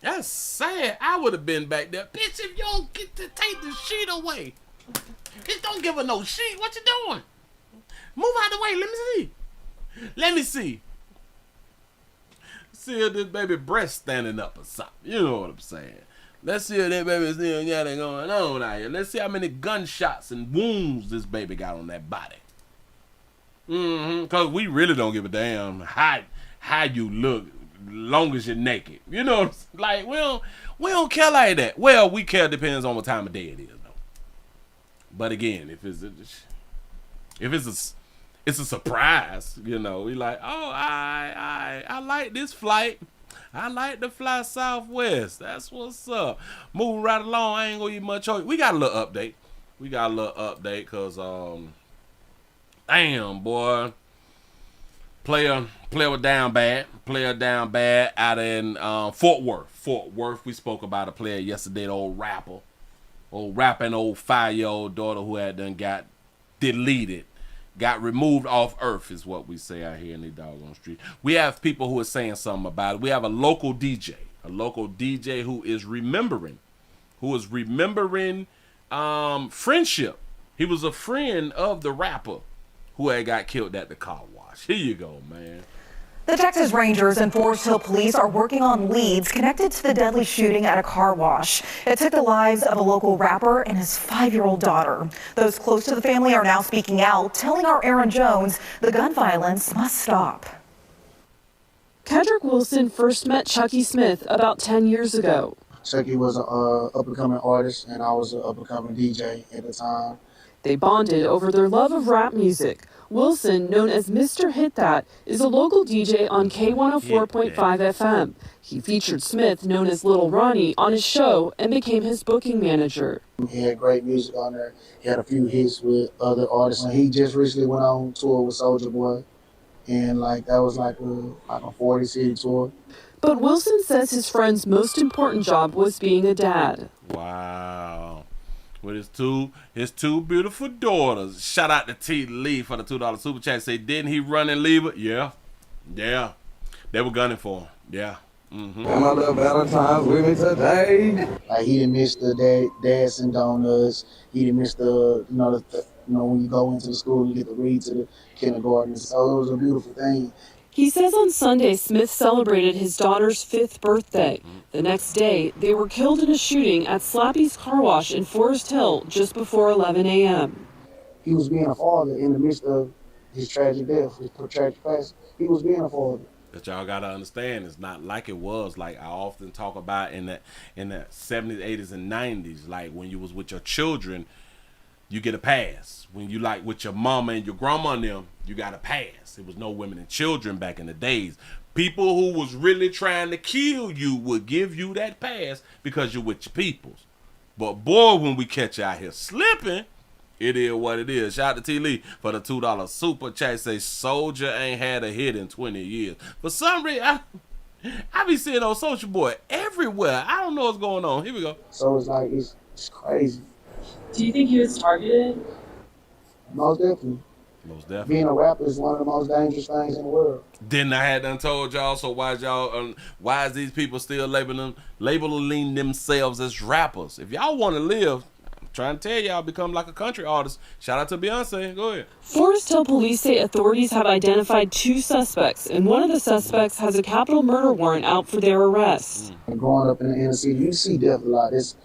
That's sad. I would have been back there. Bitch, if you don't get to take the sheet away. Just don't give her no sheet. What you doing? Move out the way. Let me see. Let me see. See if this baby breast standing up or something. You know what I'm saying. Let's see if that baby still got it going on out here. Let's see how many gunshots and wounds this baby got on that body. Because we really don't give a damn how you look, long as you're naked. You know, like we don't care like that. Well, we care depends on what time of day it is, though. But again, if it's a surprise, you know, we like, oh, I like this flight. I like to fly Southwest. That's what's up. Moving right along. I ain't gonna eat much. We got a little update. Because damn boy, player was down bad. Player down bad out in Fort Worth. We spoke about a player yesterday. The old rapper and old 5-year-old daughter who had done got deleted. Got removed off Earth is what we say out here in the doggone street. We have people who are saying something about it. We have a local DJ who is remembering friendship. He was a friend of the rapper who had got killed at the car wash. Here you go, man. The Texas Rangers and Forest Hill Police are working on leads connected to the deadly shooting at a car wash. It took the lives of a local rapper and his 5-year-old daughter. Those close to the family are now speaking out, telling our Aaron Jones the gun violence must stop. Kedrick Wilson first met Chucky Smith about 10 years ago. Chucky was an up-and-coming artist, and I was an up-and-coming DJ at the time. They bonded over their love of rap music. Wilson, known as Mr. Hit That, is a local DJ on K104.5 FM. He featured Smith, known as Little Ronnie, on his show and became his booking manager. He had great music on there. He had a few hits with other artists, and he just recently went on tour with Soulja Boy, and that was like a 40-city tour. But Wilson says his friend's most important job was being a dad. Wow. With his two beautiful daughters. Shout out to T. Lee for the $2 super chat. Say, didn't he run and leave it? Yeah. They were gunning for him. Yeah. Mm-hmm. And my little Valentine's with me today. He didn't miss the dancing donuts. He didn't miss the when you go into the school, you get to read to the kindergarten. So it was a beautiful thing. He says on Sunday, Smith celebrated his daughter's 5th birthday. The next day, they were killed in a shooting at Slappy's Car Wash in Forest Hill just before 11 a.m. He was being a father in the midst of his tragic death, his tragic passing. He was being a father. That y'all gotta understand, it's not like it was like I often talk about in the 70s, 80s, and 90s. Like when you was with your children, you get a pass. When you like with your mama and your grandma and them, you got a pass. There was no women and children back in the days. People who was really trying to kill you would give you that pass because you're with your peoples. But boy, when we catch you out here slipping, it is what it is. Shout out to T. Lee for the $2 super chat. Say Soldier ain't had a hit in 20 years. For some reason, I be seeing on Social Boy everywhere. I don't know what's going on. Here we go. So it's like, it's crazy. Do you think he was targeted? Most definitely. Most definitely. Being a rapper is one of the most dangerous things in the world. Didn't I had done told y'all, so why is these people still labeling themselves as rappers? If y'all want to live, I'm trying to tell y'all, become like a country artist. Shout out to Beyonce. Go ahead. Forest Hill police say authorities have identified 2 suspects, and one of the suspects has a capital murder warrant out for their arrest. Growing up in the inner city, you see death a lot. It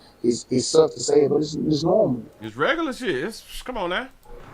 sucks to say it, but it's normal. It's regular shit. Come on now.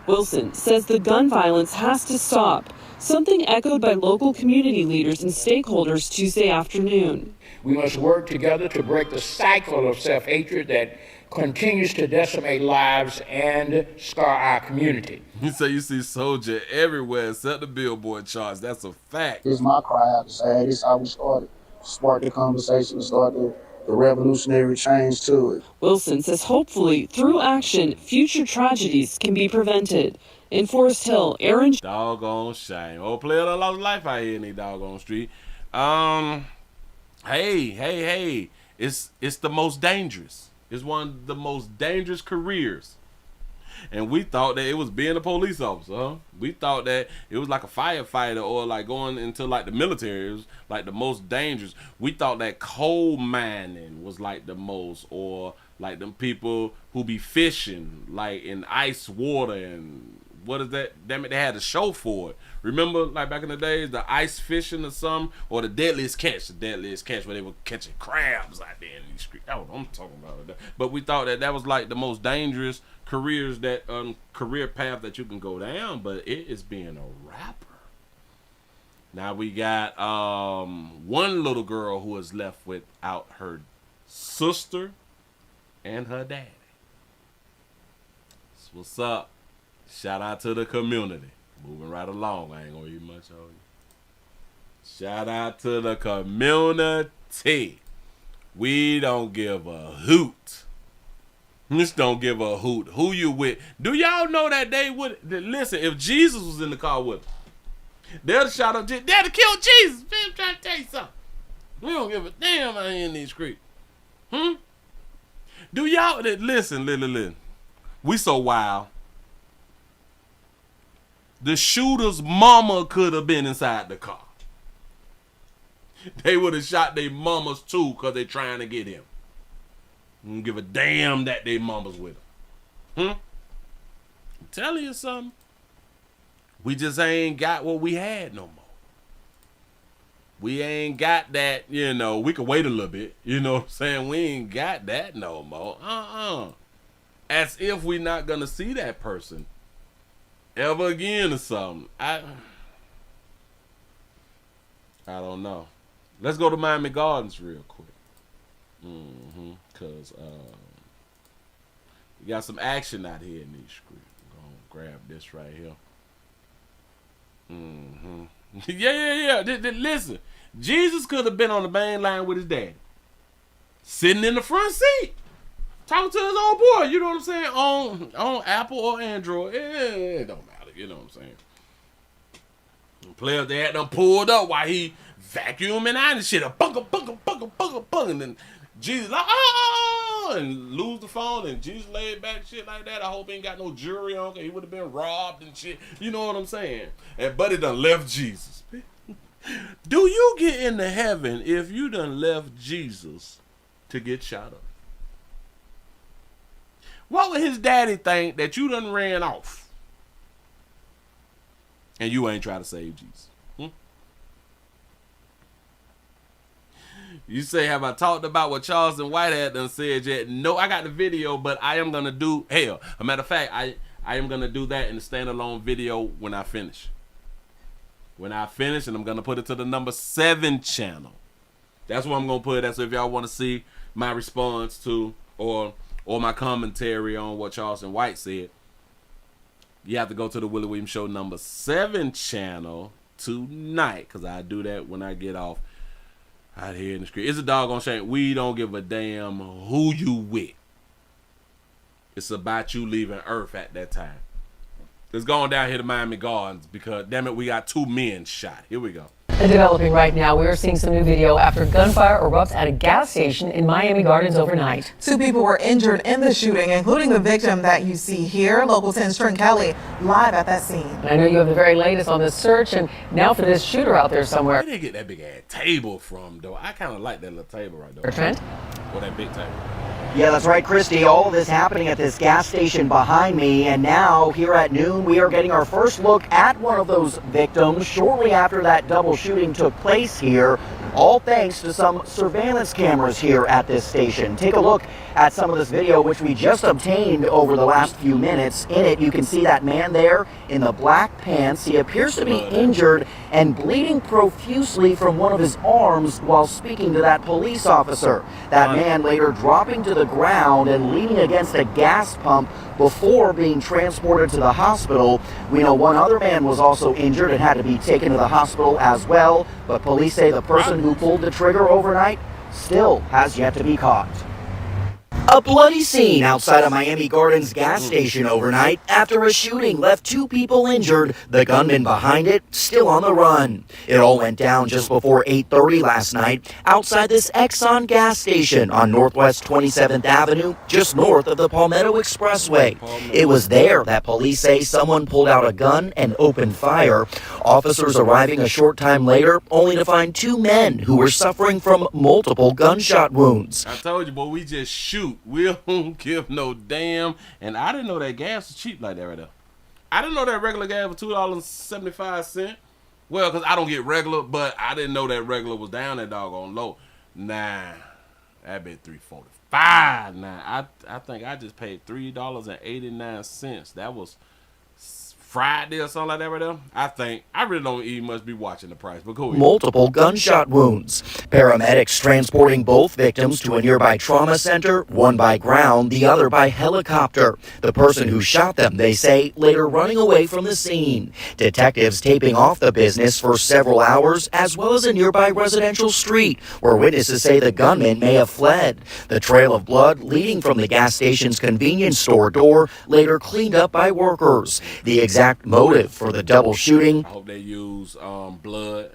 Wilson says the gun violence has to stop, something echoed by local community leaders and stakeholders Tuesday afternoon. We must work together to break the cycle of self-hatred that continues to decimate lives and scar our community. So you see Soldier everywhere except the Billboard charts. That's a fact. This is my cry out to say, this is how we started. Spark the conversation, start the revolutionary change to it. Wilson says hopefully, through action, future tragedies can be prevented. In Forest Hill, Aaron... Doggone shame. Old player that lost life out here in the doggone street. Hey. It's the most dangerous. It's one of the most dangerous careers. And we thought that it was being a police officer, huh? We thought that it was like a firefighter or like going into like the military. It was like the most dangerous. We thought that coal mining was like the most, or like them people who be fishing like in ice water and what is that? Damn it, they had a show for it. Remember like back in the days, the ice fishing or something, or the deadliest catch where they were catching crabs out there in these streets. That's what I'm talking about. But we thought that was like the most dangerous careers, that career path that you can go down, but it is being a rapper. Now we got one little girl who is left without her sister and her daddy. That's what's up. Shout out to the community. Moving right along. I ain't gonna eat much on you. Shout out to the community. We don't give a hoot. Just don't give a hoot. Who you with? Do y'all know that they would listen? If Jesus was in the car with them, they'd have shot up. They'd have killed Jesus. Man, I'm trying to tell you something. We don't give a damn out here in these streets. Do y'all listen? We so wild. The shooter's mama could have been inside the car. They would have shot their mamas too, because they trying to get him. Don't give a damn that they mamas with him. I'm telling you something. We just ain't got what we had no more. We ain't got that, we could wait a little bit. You know what I'm saying? We ain't got that no more. As if we not gonna see that person ever again or something. I don't know. Let's go to Miami Gardens real quick. Because we got some action out here in these streets. I'm going to grab this right here. Yeah. Listen, Jesus could have been on the main line with his daddy, sitting in the front seat, talking to his old boy, you know what I'm saying, on Apple or Android. It don't matter, you know what I'm saying. The players, they had them pulled up while he vacuuming out and shit. Bung, and then Jesus like, and lose the phone, and Jesus laid back, shit like that. I hope he ain't got no jury on, cause he would have been robbed and shit. You know what I'm saying? And Buddy done left Jesus. Do you get into heaven if you done left Jesus to get shot up? What would his daddy think that you done ran off and you ain't try to save Jesus? You say, have I talked about what Charleston Whitehead done said yet? No, I got the video, but I am going to do, a matter of fact, I am going to do that in the standalone video when I finish. And I'm going to put it to the number 7 channel. That's where I'm going to put it at. So if y'all want to see my response to or my commentary on what Charleston White said, you have to go to the Willie Williams Show number 7 channel tonight, because I do that when I get off out here in the street. It's a doggone shame. We don't give a damn who you with. It's about you leaving Earth at that time. It's going down here to Miami Gardens because, damn it, we got 2 men shot. Here we go. And developing right now, we are seeing some new video after gunfire erupts at a gas station in Miami Gardens overnight. 2 people were injured in the shooting, including the victim that you see here. Local 10's Trent Kelly live at that scene. And I know you have the very latest on this search, and now for this shooter out there somewhere. Where did they get that big ass table from, though? I kind of like that little table right there. Trent? Or that big table. Yeah, that's right, Christy. All of this happening at this gas station behind me, and now here at noon, we are getting our first look at one of those victims shortly after that double shooting took place here, all thanks to some surveillance cameras here at this station. Take a look at some of this video, which we just obtained over the last few minutes. In it, you can see that man there in the black pants. He appears to be injured and bleeding profusely from one of his arms while speaking to that police officer. That man later dropping to the ground and leaning against a gas pump before being transported to the hospital. We know one other man was also injured and had to be taken to the hospital as well, but police say the person who pulled the trigger overnight still has yet to be caught. A bloody scene outside a Miami Gardens gas station overnight after a shooting left 2 people injured, the gunman behind it still on the run. It all went down just before 8:30 last night outside this Exxon gas station on Northwest 27th Avenue, just north of the Palmetto Expressway. It was there that police say someone pulled out a gun and opened fire. Officers arriving a short time later only to find 2 men who were suffering from multiple gunshot wounds. I told you, boy, we just shoot. We don't give no damn. And I didn't know that gas was cheap like that right there. I didn't know that regular gas was $2.75. Well, because I don't get regular, but I didn't know that regular was down that doggone low. Nah, that been $3.45. Nah, I think I just paid $3.89. That was Friday or something like that right there. I really don't even must be watching the price, but go ahead. Multiple gunshot wounds. Paramedics transporting both victims to a nearby trauma center, one by ground, the other by helicopter. The person who shot them, they say, later running away from the scene. Detectives taping off the business for several hours, as well as a nearby residential street, where witnesses say the gunman may have fled. The trail of blood leading from the gas station's convenience store door, later cleaned up by workers. The exact motive for the double shooting. I hope they use blood.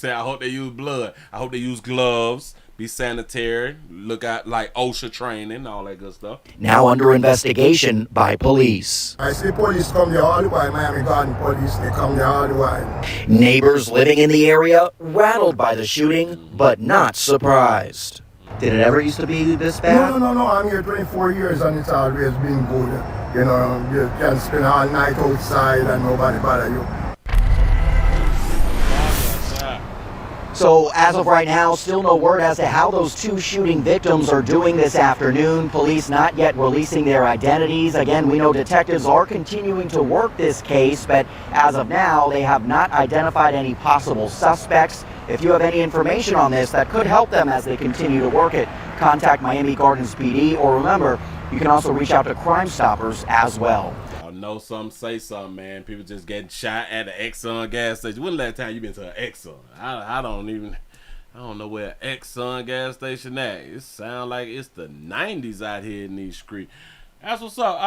I hope they use blood. I hope they use gloves. Be sanitary. Look out like OSHA training, all that good stuff. Now under investigation by police. I see police come there all the while. Miami Garden police, they come there all the while. Neighbors living in the area rattled by the shooting, but not surprised. Did it ever used to be this bad? No. I'm here 24 years and it's always been good. You know, you can spend all night outside and nobody bother you. So as of right now, still no word as to how those 2 shooting victims are doing this afternoon. Police not yet releasing their identities. Again, we know detectives are continuing to work this case, but as of now, they have not identified any possible suspects. If you have any information on this that could help them as they continue to work it, contact Miami Gardens PD, or remember, you can also reach out to Crime Stoppers as well. I know something, say something, man. People just getting shot at the Exxon gas station. When the last time you been to an Exxon? I don't know where Exxon gas station at. It sound like it's the 90s out here in these streets. That's what's up.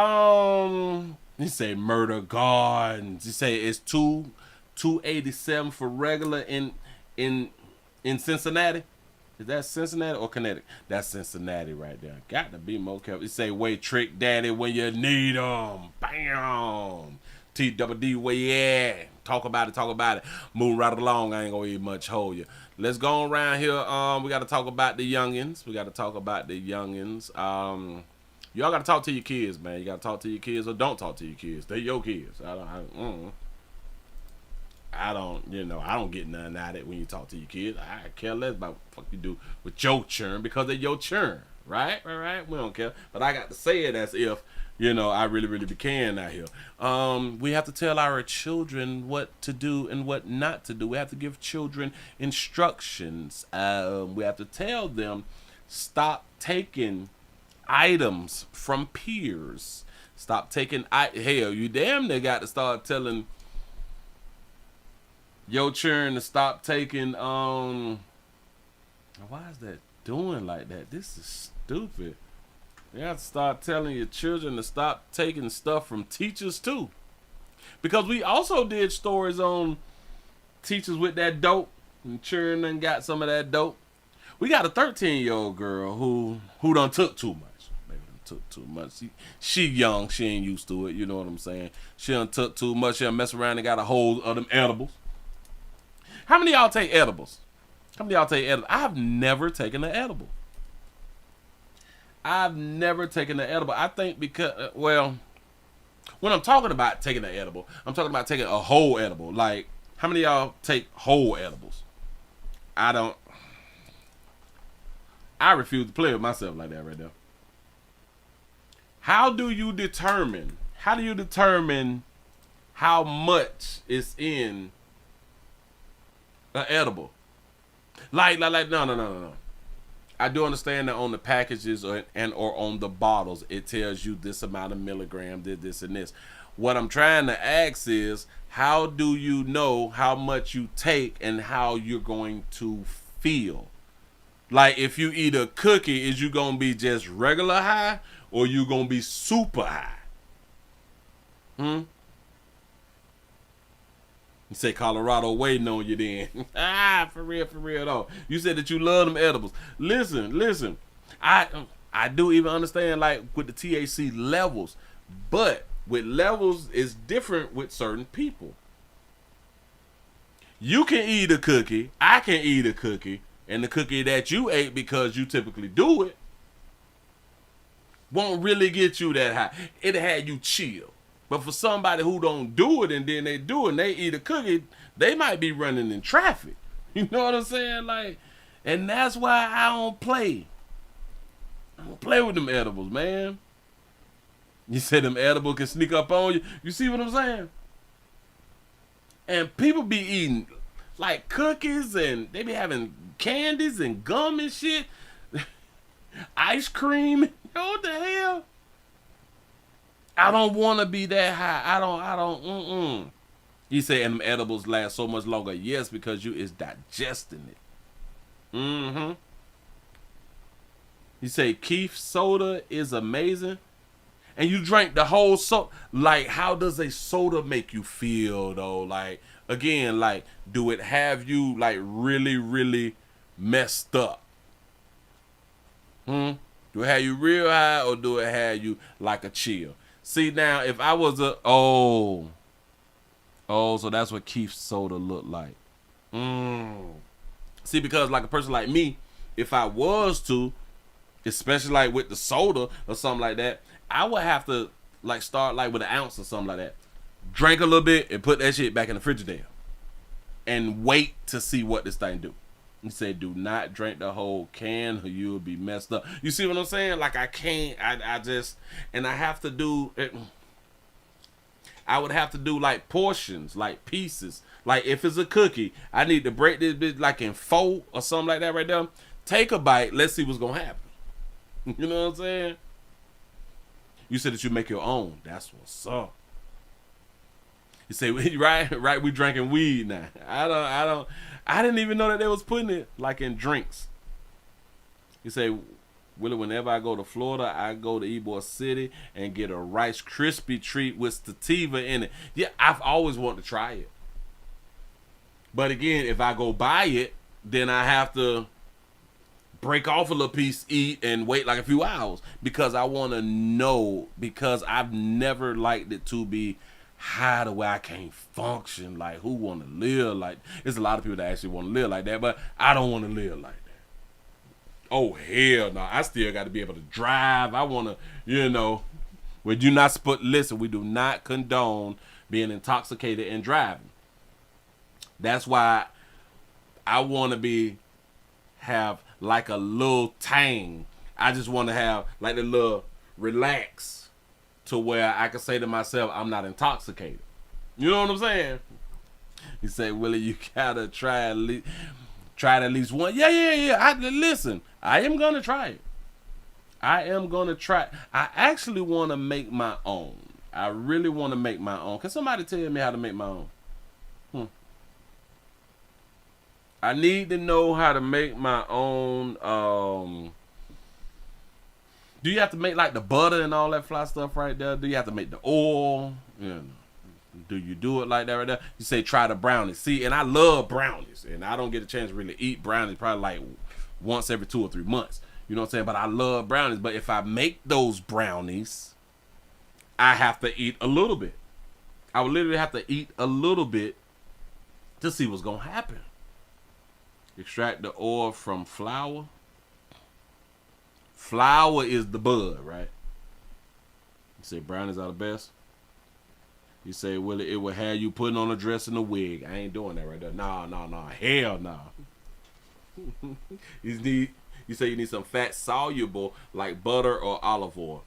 You say Murder Gardens. You say it's $287 for regular in Cincinnati. Is that Cincinnati or Connecticut? That's Cincinnati right there. Got to be more careful. You say, wait, Trick Daddy when you need them. Bam. TWD, where you at? Talk about it. Move right along. I ain't going to even much hold you. Let's go around here. We got to talk about the youngins. Y'all got to talk to your kids, man. You got to talk to your kids or don't talk to your kids. They're your kids. I don't get nothing out of it when you talk to your kids. I care less about what the fuck you do with your churn because they're your churn, right? We don't care. But I got to say it as if, I really be caring out here. We have to tell our children what to do and what not to do. We have to give children instructions. We have to tell them, stop taking items from peers. Stop taking, hell, you damn near got to start telling your children to stop taking, why is that doing like that? This is stupid. You have to start telling your children to stop taking stuff from teachers too. Because we also did stories on teachers with that dope and churn and got some of that dope. We got a 13-year-old girl who done took too much. Maybe done took too much. She young. She ain't used to it. You know what I'm saying? She done took too much. She done mess around and got a hold of them edibles. How many of y'all take edibles? How many of y'all take edibles? I've never taken an edible. I've never taken an edible. I think because, well, when I'm talking about taking an edible, I'm talking about taking a whole edible. Like, how many of y'all take whole edibles? I refuse to play with myself like that right now. How do you determine how much is in an edible? Like, no. I do understand that on the packages or on the bottles, it tells you this amount of milligram, this and this. What I'm trying to ask is, how do you know how much you take and how you're going to feel? Like, if you eat a cookie, is you going to be just regular high or you going to be super high? You say Colorado waiting on you then. For real though. You said that you love them edibles. Listen. I do even understand, like, with the THC levels, but with levels it's different with certain people. You can eat a cookie, I can eat a cookie, and the cookie that you ate because you typically do it won't really get you that high. It'll have you chill. But for somebody who don't do it and then they do it and they eat a cookie, they might be running in traffic. You know what I'm saying? Like, and that's why I don't play. I don't play with them edibles, man. You said them edibles can sneak up on you. You see what I'm saying? And people be eating like cookies and they be having candies and gum and shit. Ice cream. What the hell? I don't want to be that high. I don't. You say, and them edibles last so much longer. Yes, because you is digesting it. You say Keith soda is amazing, and you drank the whole soda. Like, how does a soda make you feel though? Like, again, like, do it have you like really, really messed up? Do it have you real high or do it have you like a chill? See, now, if I was so that's what Keith soda looked like. See, because like a person like me, if I was to, especially like with the soda or something like that, I would have to like start like with an ounce or something like that. Drink a little bit and put that shit back in the refrigerator and wait to see what this thing do. You say, do not drink the whole can or you'll be messed up. You see what I'm saying? Like, I can't, I just, and I have to do it. I would have to do like portions, like pieces. Like, if it's a cookie, I need to break this bitch like in 4 or something like that right there. Take a bite. Let's see what's going to happen. You know what I'm saying? You said that you make your own. That's what's up. You say, right, we drinking weed now. I didn't even know that they was putting it like in drinks. You say, Willie, whenever I go to Florida, I go to Ybor City and get a Rice Krispie treat with sativa in it. Yeah, I've always wanted to try it. But again, if I go buy it, then I have to break off a little piece, eat, and wait like a few hours because I want to know, because I've never liked it to be high the way I can't function. Like, who want to live like, there's a lot of people that actually want to live like that, but I don't want to live like that. Oh, hell no. I still got to be able to drive. I want to, we do not listen, we do not condone being intoxicated and driving. That's why I want to have like a little tang. I just want to have like a little relax to where I can say to myself, I'm not intoxicated. You know what I'm saying? You say, Willie, you gotta try it at least one. Yeah. Listen, I am gonna try it. I actually want to make my own. I really want to make my own. Can somebody tell me how to make my own? I need to know how to make my own. Do you have to make like the butter and all that fly stuff right there? Do you have to make the oil? Do you do it like that right there? You say try the brownies. See, and I love brownies, and I don't get a chance to really eat brownies probably like once every 2 or 3 months. You know what I'm saying? But I love brownies. But if I make those brownies, I have to eat a little bit. I would literally have to eat a little bit to see what's going to happen. Extract the oil from flour. Flour is the bud, right? You say brownies are the best. You say, Willie, it will have you putting on a dress and a wig. I ain't doing that right there. Nah. Hell no. You say you need some fat soluble like butter or olive oil.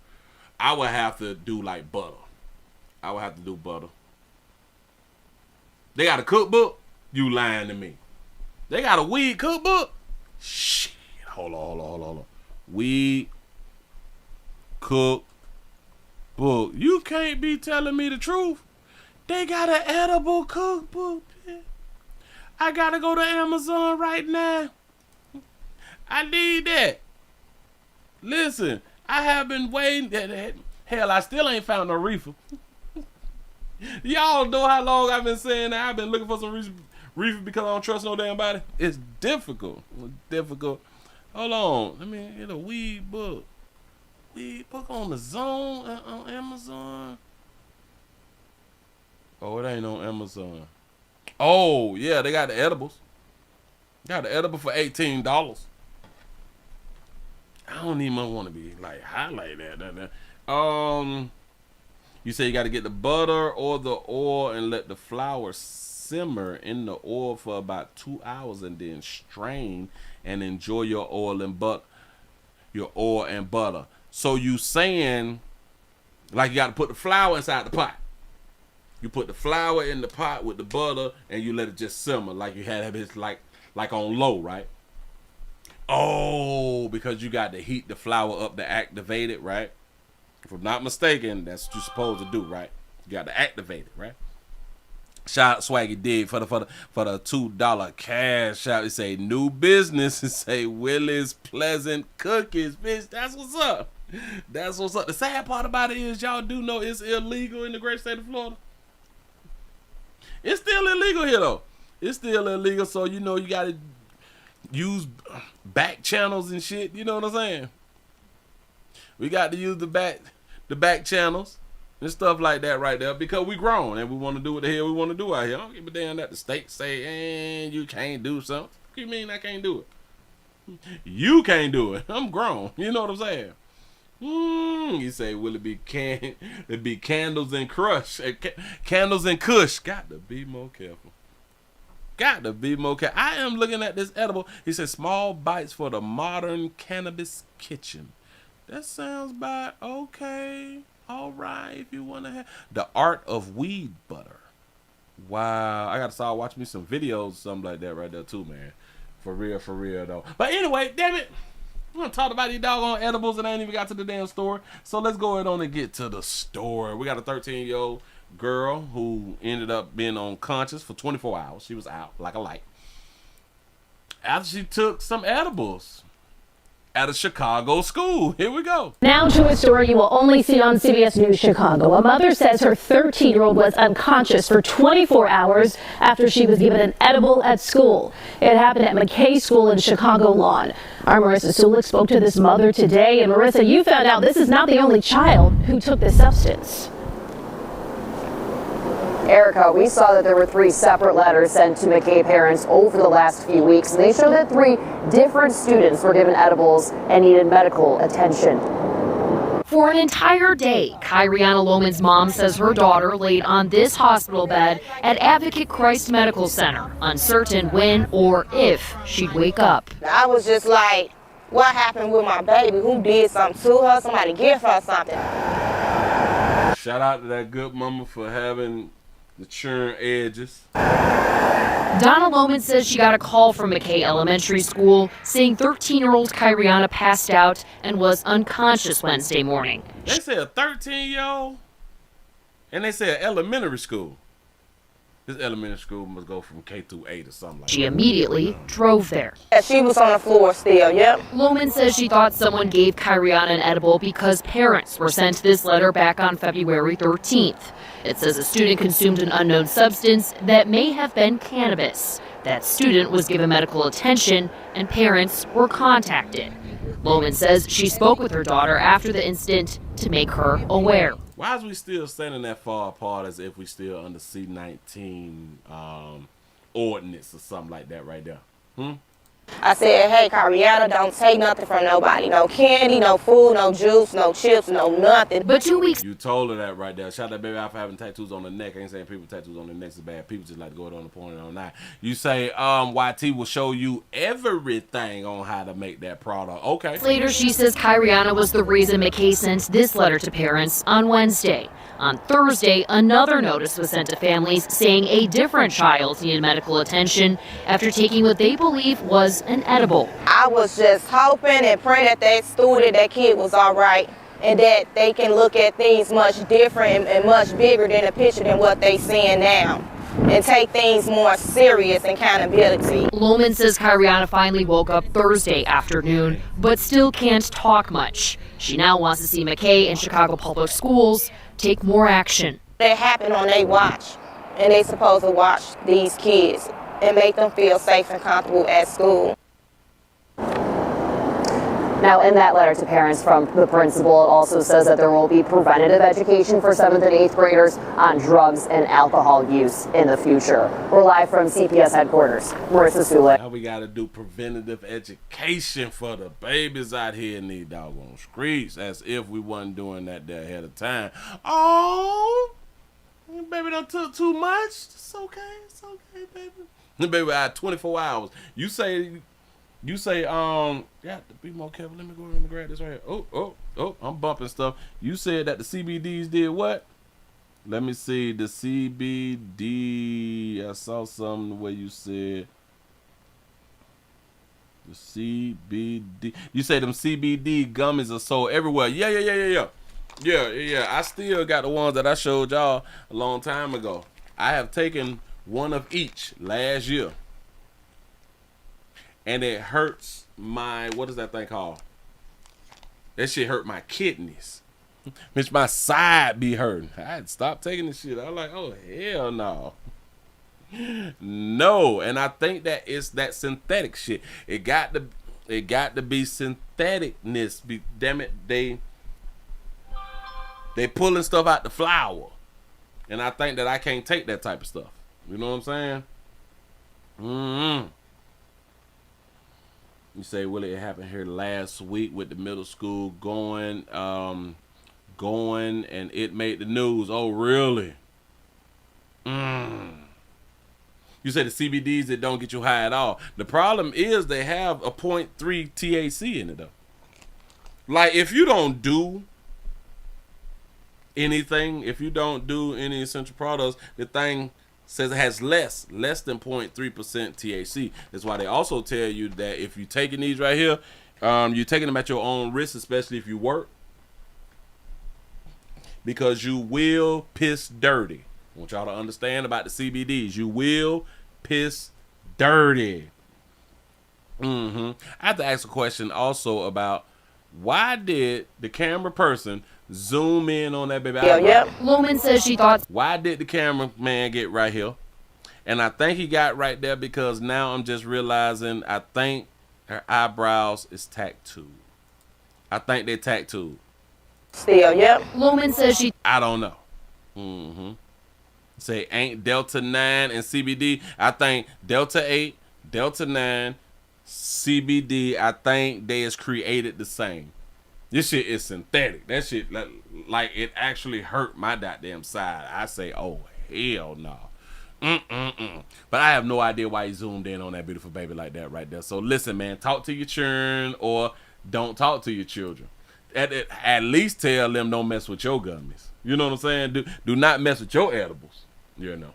I would have to do like butter. I would have to do butter. They got a cookbook? You lying to me. They got a weed cookbook? Shit. Hold on. Weed cookbook. You can't be telling me the truth. They got an edible cookbook. I gotta go to Amazon right now. I need that. Listen, I have been waiting. Hell, I still ain't found no reefer. Y'all know how long I've been saying that. I've been looking for some reefer because I don't trust no damn body. It's difficult. Hold on. Let me get a weed book. Weed book on the Zone on Amazon. Oh, it ain't on Amazon. Oh, yeah, they got the edibles. Got the edible for $18. I don't even want to be like highlight that. You say you got to get the butter or the oil and let the flour simmer in the oil for about 2 hours and then strain and enjoy your oil and butter. So you saying like you got to put the flour inside the pot. You put the flour in the pot with the butter and you let it just simmer like you had it like on low, right? Oh, because you got to heat the flour up to activate it, right? If I'm not mistaken, that's what you're supposed to do, right? You got to activate it, right? Shout out Swaggy Dig for the $2 cash out. It say new business. It say Willie's Pleasant Cookies, bitch. That's what's up. That's what's up. The sad part about it is y'all do know it's illegal in the great state of Florida. It's still illegal here though. It's still illegal, so you know you gotta use back channels and shit. You know what I'm saying? We got to use the back channels and stuff like that right there because we grown and we want to do what the hell we want to do out here. I don't give a damn that the state say, you can't do something. What do you mean I can't do it? You can't do it. I'm grown. You know what I'm saying? You say, will it be candles and crush? Candles and kush. Got to be more careful. I am looking at this edible. He says, small bites for the modern cannabis kitchen. That sounds about okay. All right, if you want to have the art of weed butter. Wow, I gotta start watching me some videos, something like that right there too, man. For real though. But anyway, damn it, we're gonna talk about these doggone edibles and I ain't even got to the damn store. So let's go ahead on and get to the store. We got a 13-year-old girl who ended up being unconscious for 24 hours. She was out like a light after she took some edibles at a Chicago school. Here we go. Now to a story you will only see on CBS News Chicago. A mother says her 13-year-old was unconscious for 24 hours after she was given an edible at school. It happened at McKay School in Chicago Lawn. Our Marissa Sulik spoke to this mother today. And Marissa, you found out this is not the only child who took this substance. Erica, we saw that there were 3 separate letters sent to McKay parents over the last few weeks. They show that 3 different students were given edibles and needed medical attention. For an entire day, Kyriana Lohman's mom says her daughter laid on this hospital bed at Advocate Christ Medical Center, uncertain when or if she'd wake up. I was just like, what happened with my baby? Who did something to her? Somebody give her something. Shout out to that good mama for having the churn edges. Donna Lohman says she got a call from McKay Elementary School saying 13-year-old Kyriana passed out and was unconscious Wednesday morning. They say a 13-year-old and they say an elementary school. This elementary school must go from K through 8 or something like that. She immediately drove there. She was on the floor still, yep. Lohman says she thought someone gave Kyriana an edible because parents were sent this letter back on February 13th. It says a student consumed an unknown substance that may have been cannabis. That student was given medical attention and parents were contacted. Lohman says she spoke with her daughter after the incident to make her aware. Why is we still standing that far apart as if we still under C-19 ordinance or something like that right there? I said, hey, Cariana, don't take nothing from nobody. No candy, no food, no juice, no chips, no nothing. But 2 weeks. You told her that right there. Shout that baby out for having tattoos on the neck. I ain't saying people with tattoos on their necks is bad. People just like to go on the point and on that. You say, YT will show you everything on how to make that product. Okay. Later, she says Kyriana was the reason McKay sent this letter to parents on Wednesday. On Thursday, another notice was sent to families saying a different child needed medical attention after taking what they believe was an edible. I was just hoping and praying that that kid was all right and that they can look at things much different and much bigger than a picture than what they seeing now and take things more serious and accountability. Lohman says Kyriana finally woke up Thursday afternoon, but still can't talk much. She now wants to see McKay and Chicago Public Schools take more action. That happened on their watch, and they supposed to watch these kids and make them feel safe and comfortable at school. Now, in that letter to parents from the principal, it also says that there will be preventative education for 7th and 8th graders on drugs and alcohol use in the future. We're live from CPS headquarters. Marissa Sule. Now we got to do preventative education for the babies out here in these doggone streets, as if we wasn't doing that there ahead of time. Oh, baby done took too much. It's okay, baby. The baby out 24 hours. You say, yeah, to be more careful. Let me go ahead and grab this right here. Oh, I'm bumping stuff. You said that the CBDs did what? Let me see. The CBD, I saw something where you said the CBD. You say them CBD gummies are sold everywhere. Yeah. I still got the ones that I showed y'all a long time ago. I have taken one of each last year. And it hurts my, what is that thing called? That shit hurt my kidneys. Bitch, my side be hurting. I had to stop taking this shit. I was like, oh, hell no. No, and I think that it's that synthetic shit. It got to be syntheticness. Damn it, they pulling stuff out the flower. And I think that I can't take that type of stuff. You know what I'm saying? You say, Willie, it happened here last week with the middle school going, and it made the news. Oh, really? You say the CBDs that don't get you high at all. The problem is they have a 0.3 THC in it, though. Like, if you don't do anything, if you don't do any essential products, the thing says it has less than 0.3% THC. That's why they also tell you that if you're taking these right here, you're taking them at your own risk, especially if you work, because you will piss dirty. I want y'all to understand about the CBDs. You will piss dirty. I have to ask a question also about why did the camera person zoom in on that baby? Yeah. Lohman says she thought. Why did the cameraman get right here? And I think he got right there because now I'm just realizing I think her eyebrows is tattooed. I think they're tattooed. Still, yep. Lohman says she. I don't know. Say ain't Delta 9 and CBD. I think Delta 8, Delta 9, CBD, I think they is created the same. This shit is synthetic. That shit, like it actually hurt my goddamn side. I say, oh, hell no. But I have no idea why he zoomed in on that beautiful baby like that right there. So listen, man, talk to your children or don't talk to your children. At least tell them don't mess with your gummies. You know what I'm saying? Do not mess with your edibles. You know.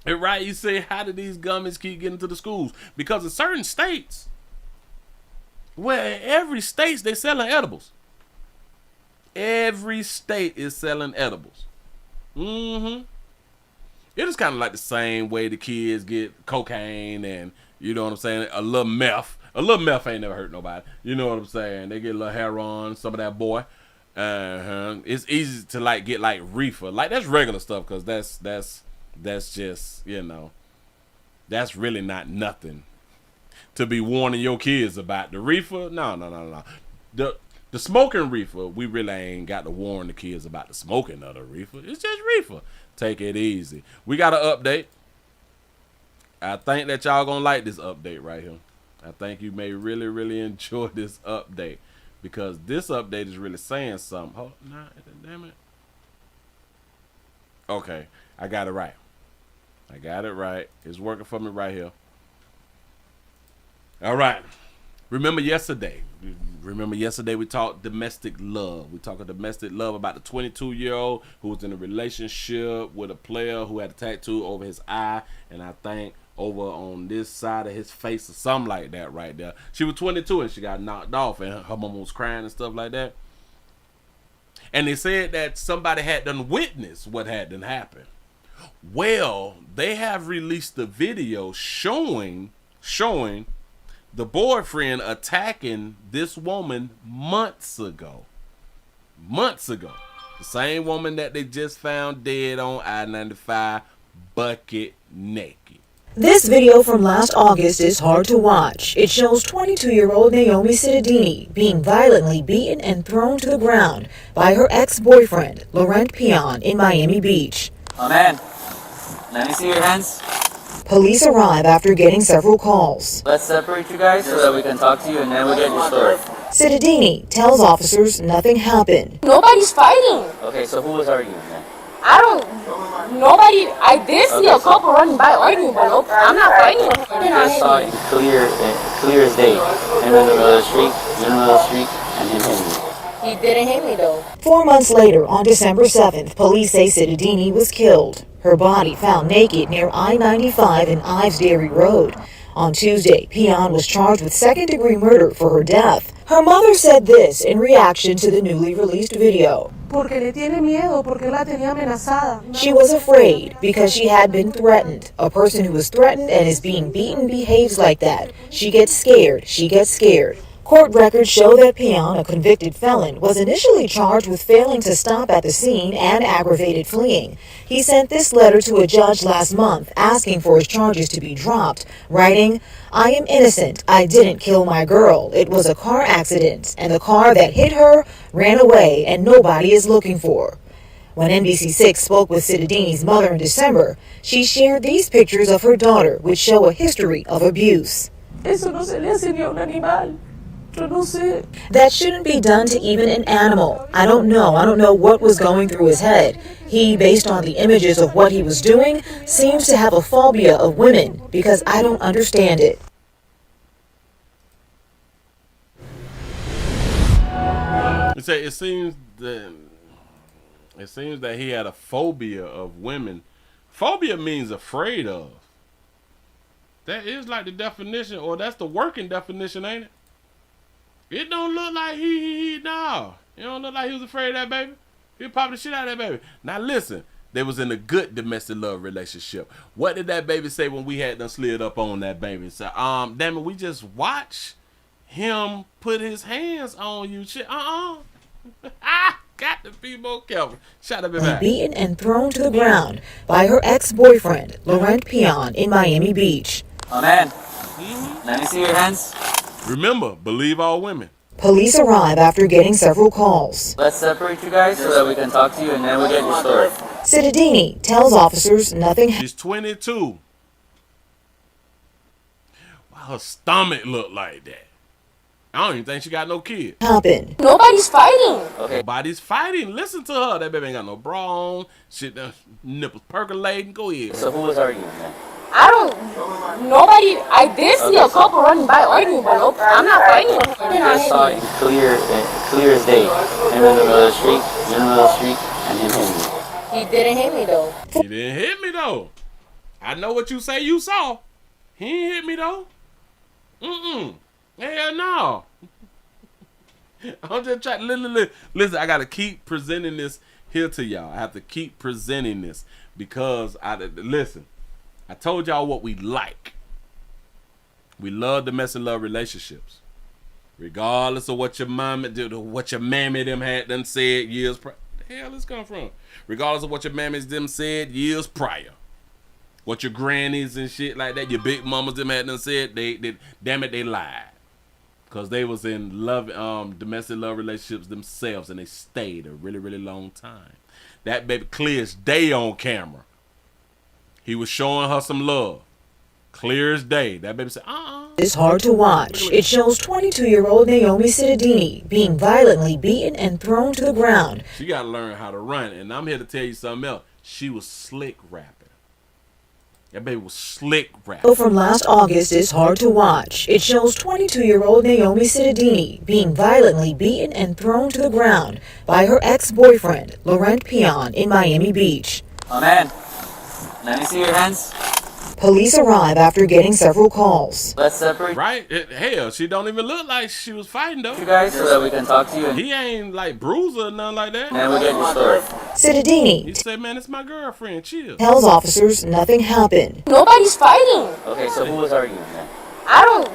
And right, you say, how do these gummies keep getting to the schools? Because in certain states, well, every state they selling edibles. Every state is selling edibles. It is kind of like the same way the kids get cocaine and, you know what I'm saying, a little meth. A little meth ain't never hurt nobody. You know what I'm saying? They get a little heroin, some of that boy. It's easy to like get like reefer. Like that's regular stuff because that's just, you know, that's really not nothing to be warning your kids about. The reefer, no. The smoking reefer, we really ain't got to warn the kids about the smoking of the reefer. It's just reefer. Take it easy. We got an update. I think that y'all gonna like this update right here. I think you may really, really enjoy this update because this update is really saying something. Oh, nah, damn it. Okay, I got it right. It's working for me right here. All right. Remember yesterday we talked domestic love. We talked domestic love about the 22-year-old who was in a relationship with a player who had a tattoo over his eye, and I think over on this side of his face or something like that right there. She was 22 and she got knocked off, and her mom was crying and stuff like that. And they said that somebody had done witnessed what had done happened. Well, they have released the video showing the boyfriend attacking this woman months ago. The same woman that they just found dead on I-95, bucket naked. This video from last August is hard to watch. It shows 22-year-old Naomi Cittadini being violently beaten and thrown to the ground by her ex-boyfriend, Laurent Pion, in Miami Beach. Oh man, let me see your hands. Police arrive after getting several calls. Let's separate you guys so that we can talk to you and then we'll get your story. Cittadini tells officers nothing happened. Nobody's fighting. Okay, so who was arguing then? Nobody, I did see a couple running by arguing, but nope, I'm not fighting. I saw it clear as day. Him in the middle of the street, and him hitting me. He didn't hit me though. 4 months later, on December 7th, police say Cittadini was killed. Her body found naked near I-95 and Ives Dairy Road. On Tuesday, Pion was charged with second-degree murder for her death. Her mother said this in reaction to the newly released video. She was afraid because she had been threatened. A person who is threatened and is being beaten behaves like that. She gets scared. Court records show that Pion, a convicted felon, was initially charged with failing to stop at the scene and aggravated fleeing. He sent this letter to a judge last month asking for his charges to be dropped, writing, "I am innocent. I didn't kill my girl. It was a car accident, and the car that hit her ran away, and nobody is looking for her." When NBC6 spoke with Cittadini's mother in December, she shared these pictures of her daughter, which show a history of abuse. That shouldn't be done to even an animal. I don't know what was going through his head. He, based on the images of what he was doing, seems to have a phobia of women because I don't understand it. It seems that he had a phobia of women. Phobia means afraid of. That is like the definition, or that's the working definition, ain't it? It don't look like no. It don't look like he was afraid of that baby. He'll pop the shit out of that baby. Now listen, they was in a good domestic love relationship. What did that baby say when we had done slid up on that baby? So, damn it, we just watch him put his hands on you. Shit, got to be more careful. Shut up, baby. Beaten and thrown to the ground by her ex-boyfriend, Laurent Pion, in Miami Beach. Oh man, let me see your hands. Remember, believe all women. Police arrive after getting several calls. Let's separate you guys so that we can talk to you and then we'll get your story. Cittadini tells officers nothing. She's 22. Why her stomach look like that? I don't even think she got no kid. Happened. Nobody's fighting. Okay. Nobody's fighting. Listen to her. That baby ain't got no bra on. Shit, nipples percolating. Go ahead. So who was arguing then? I did see a couple running by arguing, but nope, I'm not fighting. I saw it clear as day. Him in the middle of the street, and him hitting me. He didn't hit me though. He didn't hit me though. I know what you say you saw. He ain't hit me though. Hell no. I'm just trying. Listen, I gotta keep presenting this here to y'all. I have to keep presenting this because listen. I told y'all what we like. We love domestic love relationships. Regardless of what your mama did, what your mammy them had done said years prior. The hell this come from? Regardless of what your mammies them said years prior. What your grannies and shit like that, your big mamas them had done said, they damn it, they lied. Because they was in love, domestic love relationships themselves, and they stayed a really, really long time. That baby clear as day on camera. He was showing her some love. Clear as day. That baby said, It's hard to watch. It shows 22-year-old Naomi Cittadini being violently beaten and thrown to the ground. She got to learn how to run. And I'm here to tell you something else. She was slick rapping. That baby was slick rapping. From last August is hard to watch. It shows 22-year-old Naomi Cittadini being violently beaten and thrown to the ground by her ex-boyfriend, Laurent Pion, in Miami Beach. Oh man, let me see your hands. Police arrive after getting several calls. Let's separate. Right? Hell, she don't even look like she was fighting though. You guys, so that we can talk to you. He ain't like bruiser or nothing like that. And we'll get your story. Cittadini He said, man, it's my girlfriend. Chill. tells officers nothing happened. Nobody's fighting. Okay, so who was arguing then? I don't.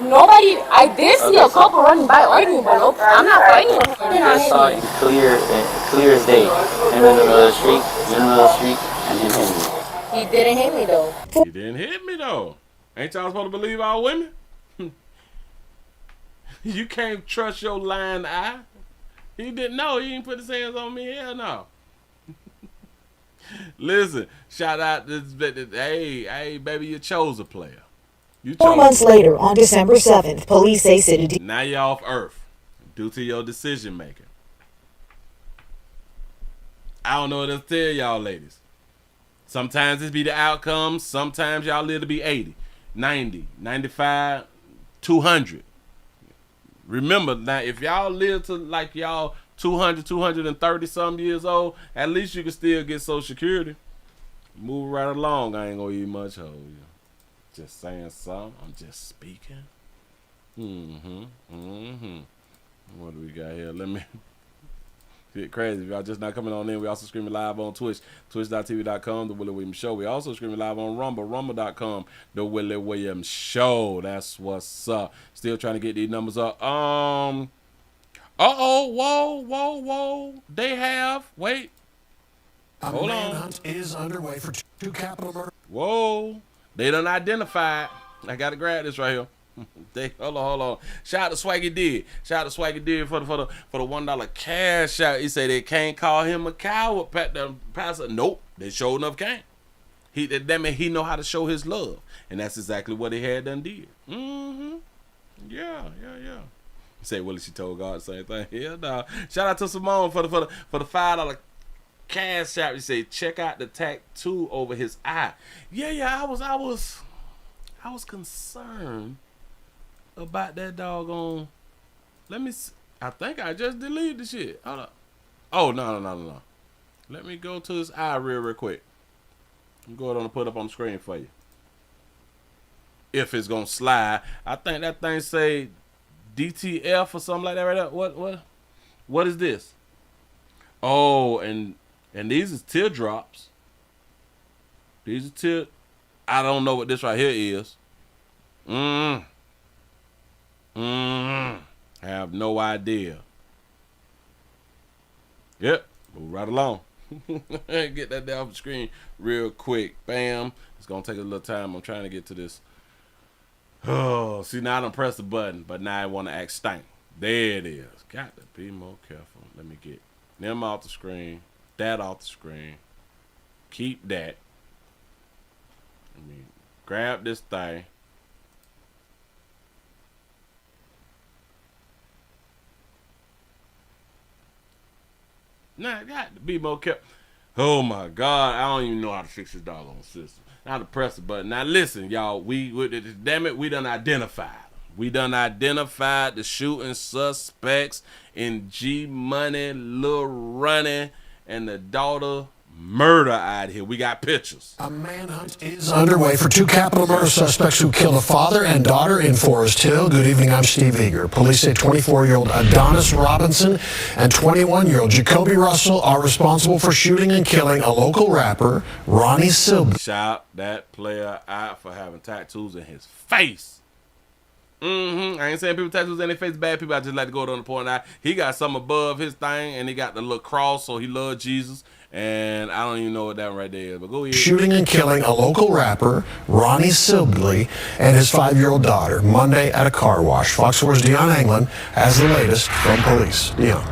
Nobody. I did see a couple running by arguing, but nope, I'm not fighting. I just saw you clear as day. Him in the middle of the street, and him hitting me. He didn't hit me though. He didn't hit me though. Ain't y'all supposed to believe all women? You can't trust your lying eye. He didn't know. He didn't put his hands on me. Hell no. Listen, shout out this. Hey, baby, you chose a player. 4 months later, on December 7th, police say Cittadini. Now you're off Earth due to your decision making. I don't know what to tell y'all, ladies. Sometimes it be the outcome. Sometimes y'all live to be 80, 90, 95, 200. Remember, now, if y'all live to like y'all 200, 230 some years old, at least you can still get Social Security. Move right along. I ain't gonna eat much hoe. Just saying something. I'm just speaking. What do we got here? Let me get crazy. If y'all just not coming on in, we also streaming live on Twitch, twitch.tv.com, The Willie Williams Show. We also streaming live on Rumble, rumble.com, The Willie Williams Show. That's what's up. Still trying to get these numbers up. Whoa. They have, wait. Hold on. Manhunt is underway for two capital murders. Whoa. They done identified. I gotta grab this right here. Hold on. Shout out to Swaggy D. Shout out to Swaggy D for the $1 cash out. He say they can't call him a coward. Pastor, nope. They sure enough can't. He know how to show his love, and that's exactly what he had done did. Yeah. He say, Willie, she told God the same thing. Yeah, nah. Shout out to Simone for the $5 cash out. He say, check out the tattoo over his eye. Yeah. I was concerned about that doggone. Let me see. I think I just deleted the shit. Hold up. Oh, no. Let me go to his eye real quick. I'm going to put up on the screen for you. If it's going to slide. I think that thing say DTF or something like that right there. What is this? Oh, and these is teardrops. These are I don't know what this right here is. I have no idea. Yep, move right along. Get that down off the screen real quick. Bam. It's gonna take a little time. I'm trying to get to this. Oh, see, now I done press the button, but now I want to act stank. There it is. Got to be more careful. Let me get them off the screen. That off the screen. Keep that. Let me grab this thing. Now I got to be more careful. Oh my God, I don't even know how to fix this doggone system. Now to press the button. Now listen, y'all, damn it, we done identified. We done identified the shooting suspects in G Money, Lil Running, and the daughter murder out here. We got pictures. A manhunt is underway for two capital murder suspects who killed a father and daughter in Forest Hill. Good evening, I'm Steve Eager. Police say 24-year-old Adonis Robinson and 21-year-old Jacoby Russell are responsible for shooting and killing a local rapper, Ronnie Silby. Shout that player out for having tattoos in his face. I ain't saying people tattoos in their face bad people. I just like to go on the point out. He got something above his thing, and he got the little cross, so he loved Jesus. And I don't even know what that right there is, but go ahead. Shooting and killing a local rapper, Ronnie Sibley, and his 5-year-old daughter Monday at a car wash. Fox 4's Dion Anglin has the latest from police. Dion.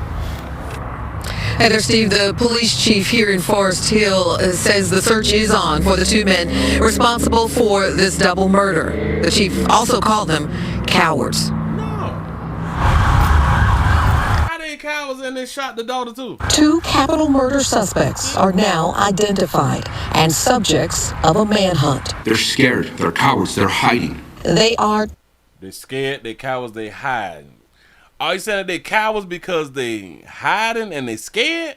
Hey there, Steve. The police chief here in Forest Hill says the search is on for the two men responsible for this double murder. The chief also called them cowards. Cowards and they shot the daughter too. 2 capital murder suspects are now identified and subjects of a manhunt. They're scared. They're cowards. They're hiding. They're scared. They cowards. They hiding. Are you saying that they cowards because they hiding and they scared?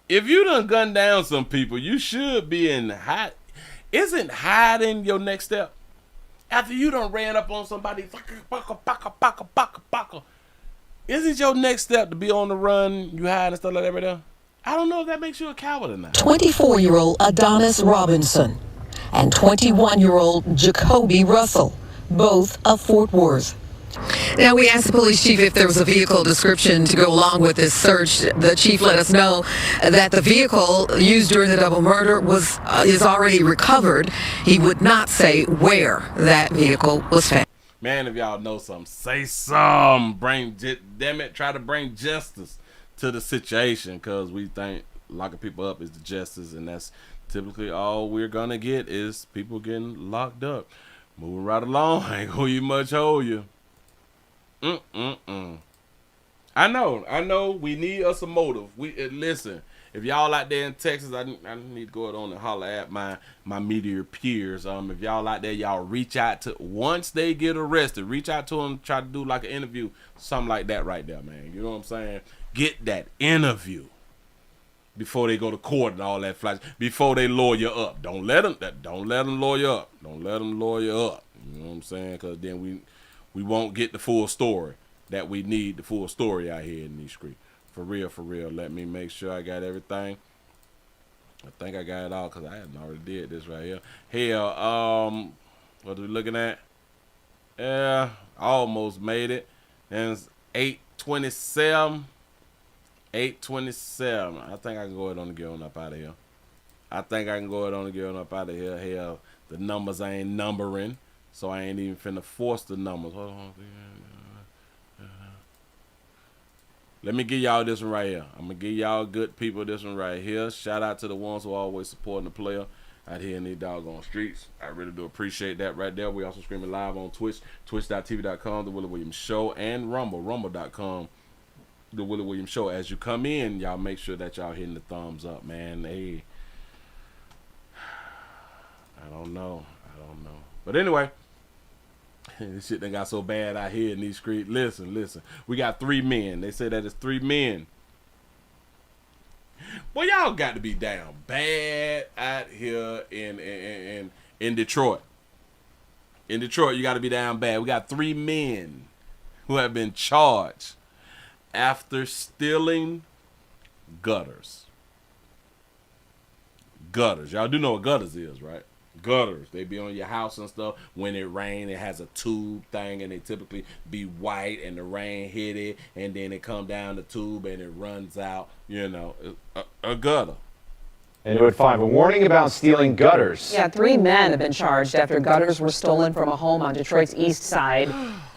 If you done gunned down some people, you should be in hide. Isn't hiding your next step? After you done ran up on somebody, isn't your next step to be on the run, you hide and stuff like that right there? I don't know if that makes you a coward or not. 24-year-old Adonis Robinson and 21-year-old Jacoby Russell, both of Fort Worth. Now, we asked the police chief if there was a vehicle description to go along with this search. The chief let us know that the vehicle used during the double murder is already recovered. He would not say where that vehicle was found. Man, if y'all know something, say something. Try to bring justice to the situation, because we think locking people up is the justice, and that's typically all we're gonna get is people getting locked up. Moving right along, ain't gonna you much hold you. I know. We need us a motive. Listen. If y'all out there in Texas, I need to go on and holler at my media peers. If y'all out there, y'all reach out to, once they get arrested, reach out to them, try to do like an interview, something like that right there, man. You know what I'm saying? Get that interview before they go to court and all that flash. Before they lawyer up, don't let them lawyer up. Don't let them lawyer up. You know what I'm saying? Because then we won't get the full story that we need. The full story out here in these streets. For real. Let me make sure I got everything. I think I got it all because I hadn't already did this right here. Hell, what are we looking at? Yeah, almost made it. And it's 8:27. 8:27. I think I can go ahead on and get on up out of here. Hell, the numbers I ain't numbering, so I ain't even finna force the numbers. Hold on. Let me give y'all this one right here. I'm going to give y'all good people this one right here. Shout out to the ones who are always supporting the player out here in these doggone streets. I really do appreciate that right there. We also streaming live on Twitch, twitch.tv.com, The Willie Williams Show, and Rumble, rumble.com, The Willie Williams Show. As you come in, y'all make sure that y'all hitting the thumbs up, man. Hey, I don't know. But anyway, this shit done got so bad out here in these streets. Listen. We got 3 men. They say that it's 3 men. Boy, y'all got to be down bad out here in Detroit. In Detroit, you got to be down bad. We got 3 men who have been charged after stealing gutters. Y'all do know what gutters is, right? Gutters. They be on your house and stuff. When it rain, it has a tube thing, and they typically be white, and the rain hit it, and then it come down the tube, and it runs out. You know, a gutter. And it would find a warning about stealing gutters. Yeah, 3 men have been charged after gutters were stolen from a home on Detroit's east side.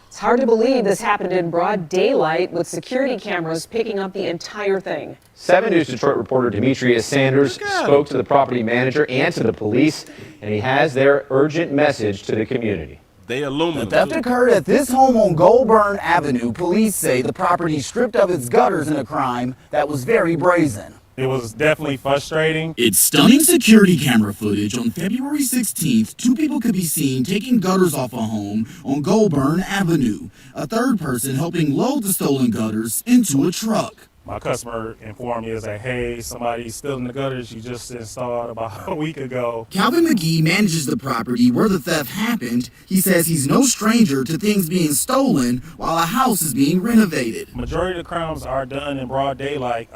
It's hard to believe this happened in broad daylight with security cameras picking up the entire thing. 7 News Detroit reporter Demetrius Sanders spoke to the property manager and to the police, and he has their urgent message to the community. The theft occurred at this home on Goulburn Avenue. Police say the property stripped of its gutters in a crime that was very brazen. It was definitely frustrating. It's stunning security camera footage. On February 16th, 2 people could be seen taking gutters off a home on Goulburn Avenue. A third person helping load the stolen gutters into a truck. My customer informed me that, hey, somebody's stealing the gutters you just installed about a week ago. Calvin McGee manages the property where the theft happened. He says he's no stranger to things being stolen while a house is being renovated. Majority of the crimes are done in broad daylight.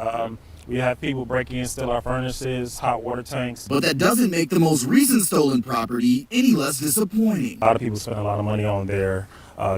We have people break in, steal our furnaces, hot water tanks. But that doesn't make the most recent stolen property any less disappointing. A lot of people spend a lot of money on their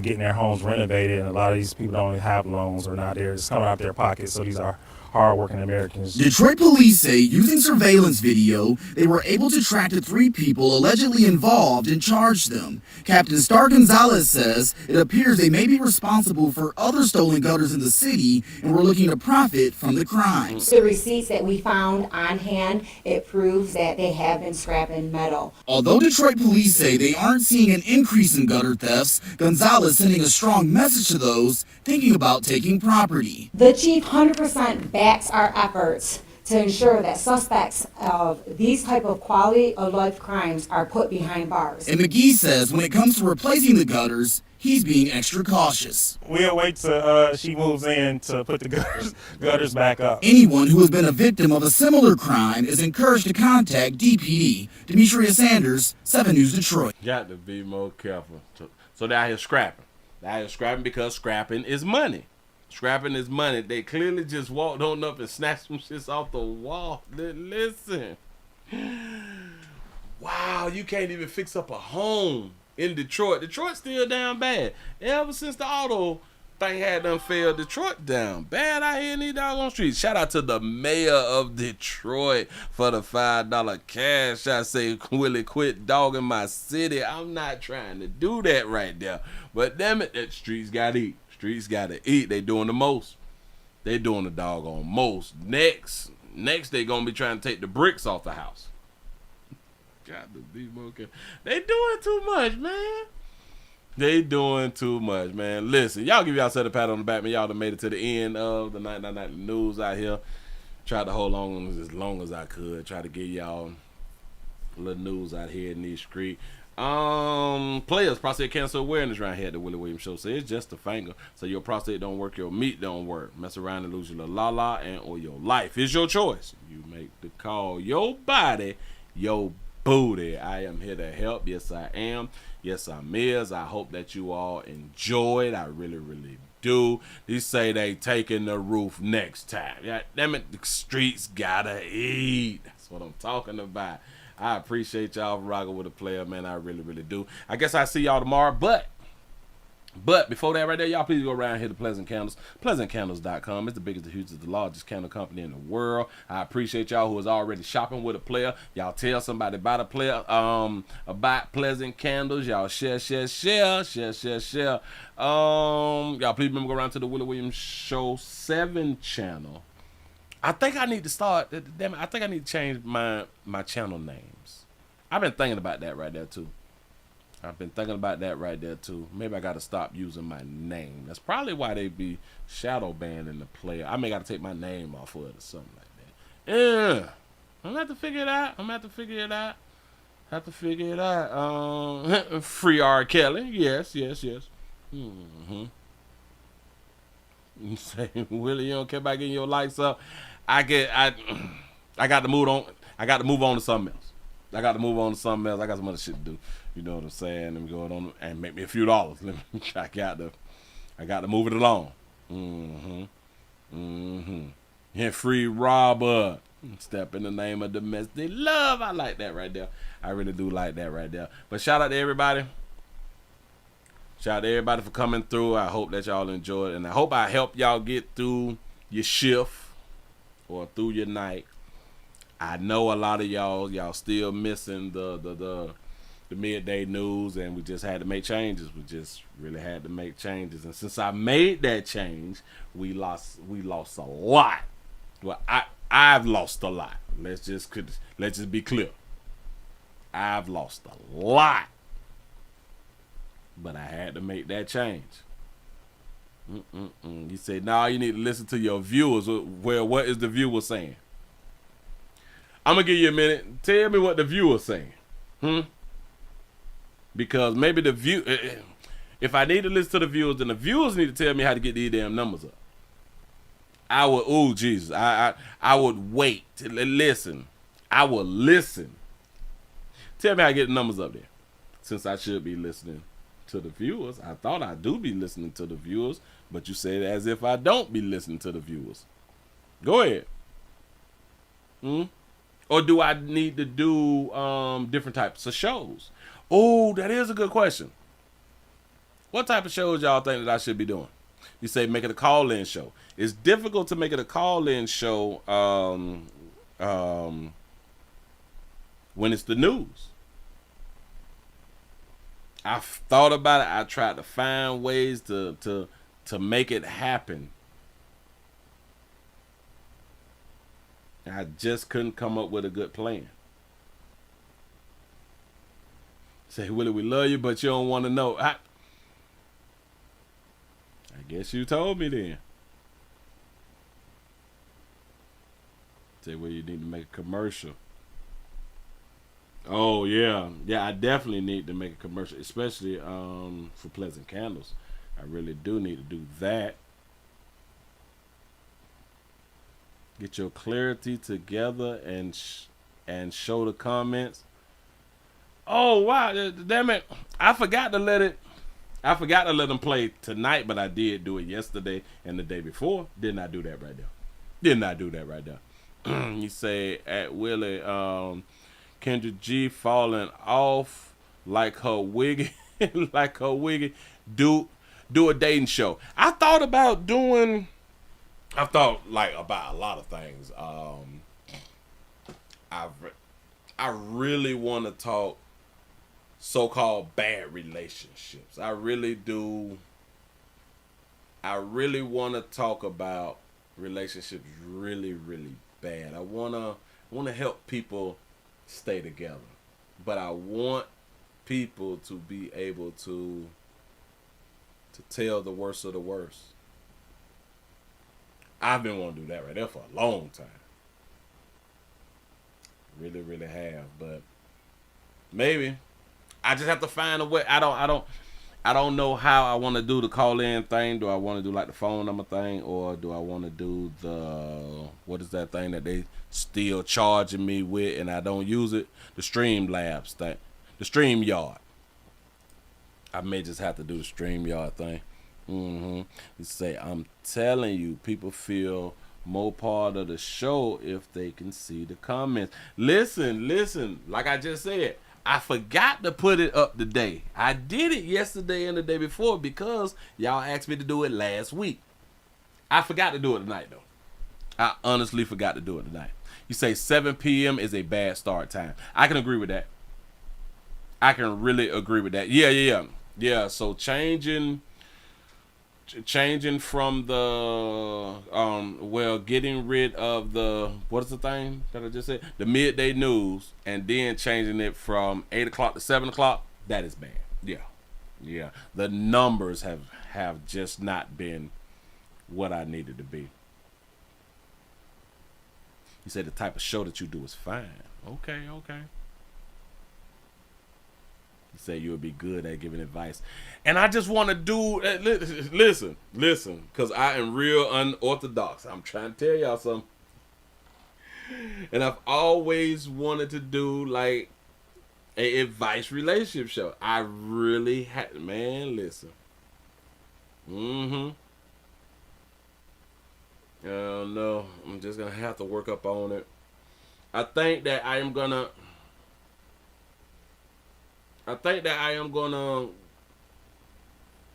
getting their homes renovated, and a lot of these people don't even have loans or not there. It's coming out their pockets, so these are hard-working Americans. Detroit police say using surveillance video, they were able to track the 3 people allegedly involved and charge them. Captain Star Gonzalez says it appears they may be responsible for other stolen gutters in the city and were looking to profit from the crimes. The receipts that we found on hand, it proves that they have been scrapping metal. Although Detroit police say they aren't seeing an increase in gutter thefts, Gonzalez sending a strong message to those thinking about taking property. The chief 100% backs our efforts to ensure that suspects of these type of quality of life crimes are put behind bars. And McGee says when it comes to replacing the gutters, he's being extra cautious. We'll wait till she moves in to put the gutters back up. Anyone who has been a victim of a similar crime is encouraged to contact DPD. Demetria Sanders, 7 News Detroit. Got to be more careful. So they're out here scrapping. They're out here scrapping because scrapping is money. Scrapping is money. They clearly just walked on up and snatched some shits off the wall. Listen. Wow, you can't even fix up a home in Detroit. Detroit's still down bad. Ever since the auto thing had done failed, Detroit down bad out here in these doggone streets. Shout out to the mayor of Detroit for the $5 cash. I say, Willie, quit dogging my city. I'm not trying to do that right there. But damn it, that streets gotta eat. Streets gotta eat. They doing the most. They doing the doggone most. Next they gonna be trying to take the bricks off the house. Got to be more careful. They doing too much, man. They doing too much, man. Listen, y'all give y'all set a pat on the back, man. Y'all done made it to the end of the night news out here. Tried to hold on as long as I could. Try to get y'all a little news out here in these streets. Players, prostate cancer awareness around here at the Willie Williams Show. Say it's just a finger. So your prostate don't work, your meat don't work. Mess around and lose your little la-la and or your life. It's your choice. You make the call. Your body, your booty. I am here to help. Yes, I am. Yes, I'm is. I hope that you all enjoy it. I really, really do. They say they taking the roof next time. Yeah, damn it, the streets gotta eat. That's what I'm talking about. I appreciate y'all for rocking with a player, man. I really, really do. I guess I'll see y'all tomorrow, but before that right there, y'all please go around here to Pleasant Candles. PleasantCandles.com. It's the biggest, the hugest, the largest candle company in the world. I appreciate y'all who is already shopping with a player. Y'all tell somebody about a player, about Pleasant Candles. Y'all share. Y'all please remember go around to the Willie Williams Show 7 channel. I think I need to start. Damn it, I think I need to change my channel names. I've been thinking about that right there too. Maybe I got to stop using my name. That's probably why they be shadow banning the player. I may got to take my name off of it or something like that. Yeah, I'm gonna have to figure it out. Free R. Kelly. Yes. Mm-hmm. You say, Willie, you don't care about getting your likes up. I got to move on. I got to move on to something else. I got some other shit to do. You know what I'm saying? Let me go on and make me a few dollars. I got to move it along. And free Robert. Step in the name of domestic love. I like that right there. I really do like that right there. But shout out to everybody. Shout out to everybody for coming through. I hope that y'all enjoyed it. And I hope I help y'all get through your shift or through your night. I know a lot of y'all still missing the midday news, and we just had to make changes. We just really had to make changes. And since I made that change, we lost a lot. Well, I've lost a lot. Let's just be clear. I've lost a lot. But I had to make that change. You say, nah, you need to listen to your viewers. Well, what is the viewer saying? I'm going to give you a minute. Tell me what the viewer's saying. Because maybe if I need to listen to the viewers, then the viewers need to tell me how to get these damn numbers up. I would wait. Listen. I will listen. Tell me how to get the numbers up there. Since I should be listening to the viewers. I thought I do be listening to the viewers, but you say it as if I don't be listening to the viewers. Go ahead. Or do I need to do different types of shows? Oh, that is a good question. What type of shows y'all think that I should be doing? You say make it a call-in show. It's difficult to make it a call-in show when it's the news. I've thought about it. I tried to find ways to make it happen. I just couldn't come up with a good plan. Say, Willie, we love you, but you don't want to know. I guess you told me then. Say, well, you need to make a commercial. Oh, yeah. Yeah, I definitely need to make a commercial, especially for Pleasant Candles. I really do need to do that. Get your clarity together and show the comments. Oh, wow. Damn it. I forgot to let them play tonight, but I did do it yesterday and the day before. Did not do that right there. You say at Willie, Kendra G falling off like her wiggy, do a dating show. I thought about a lot of things. I really want to talk so-called bad relationships. I really do. I really want to talk about relationships really, really bad. I want to help people stay together. But I want people to be able to tell the worst of the worst. I've been wanting to do that right there for a long time. Really, really have. But maybe I just have to find a way. I don't know how I want to do the call-in thing. Do I want to do like the phone number thing, or do I want to do what is that thing that they still charging me with and I don't use it? The Streamlabs thing, the StreamYard. I may just have to do the StreamYard thing. You say, I'm telling you, people feel more part of the show if they can see the comments. Listen, like I just said, I forgot to put it up today. I did it yesterday and the day before because y'all asked me to do it last week. I forgot to do it tonight, though. I honestly forgot to do it tonight. You say 7 p.m. is a bad start time. I can agree with that. I can really agree with that. Yeah, so changing from the getting rid of the, what is the thing that I just said, the midday news, and then changing it from 8 o'clock to 7 o'clock, that is bad. Yeah, the numbers have just not been what I needed to be. You said the type of show that you do is fine. Okay. You say you would be good at giving advice. And I just want to do, listen, because I am real unorthodox. I'm trying to tell y'all something. And I've always wanted to do like a advice relationship show. I really had, man, listen. No, I'm just going to have to work up on it. I think that I am going to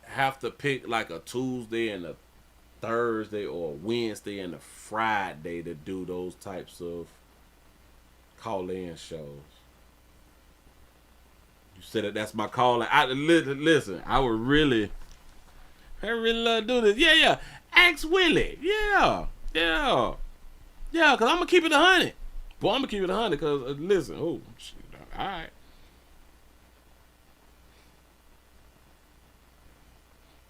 have to pick like a Tuesday and a Thursday or a Wednesday and a Friday to do those types of call-in shows. You said that's my call-in. Listen, I really love to do this. Yeah. Ask Willie. Yeah. Because I'm going to keep it 100. Boy, I'm going to keep it 100 because, listen, all right.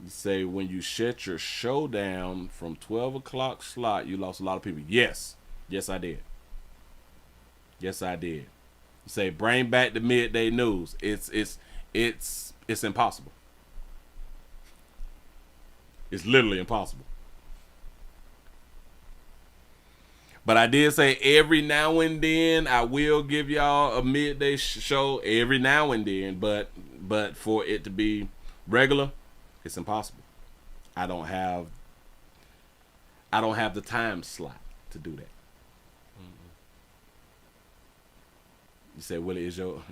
You say when you shut your show down from 12 o'clock slot, you lost a lot of people. Yes, I did. You say bring back the midday news. It's impossible. It's literally impossible. But I did say every now and then I will give y'all a midday show every now and then, but for it to be regular, it's impossible. I don't have the time slot to do that. You say, Willie, is your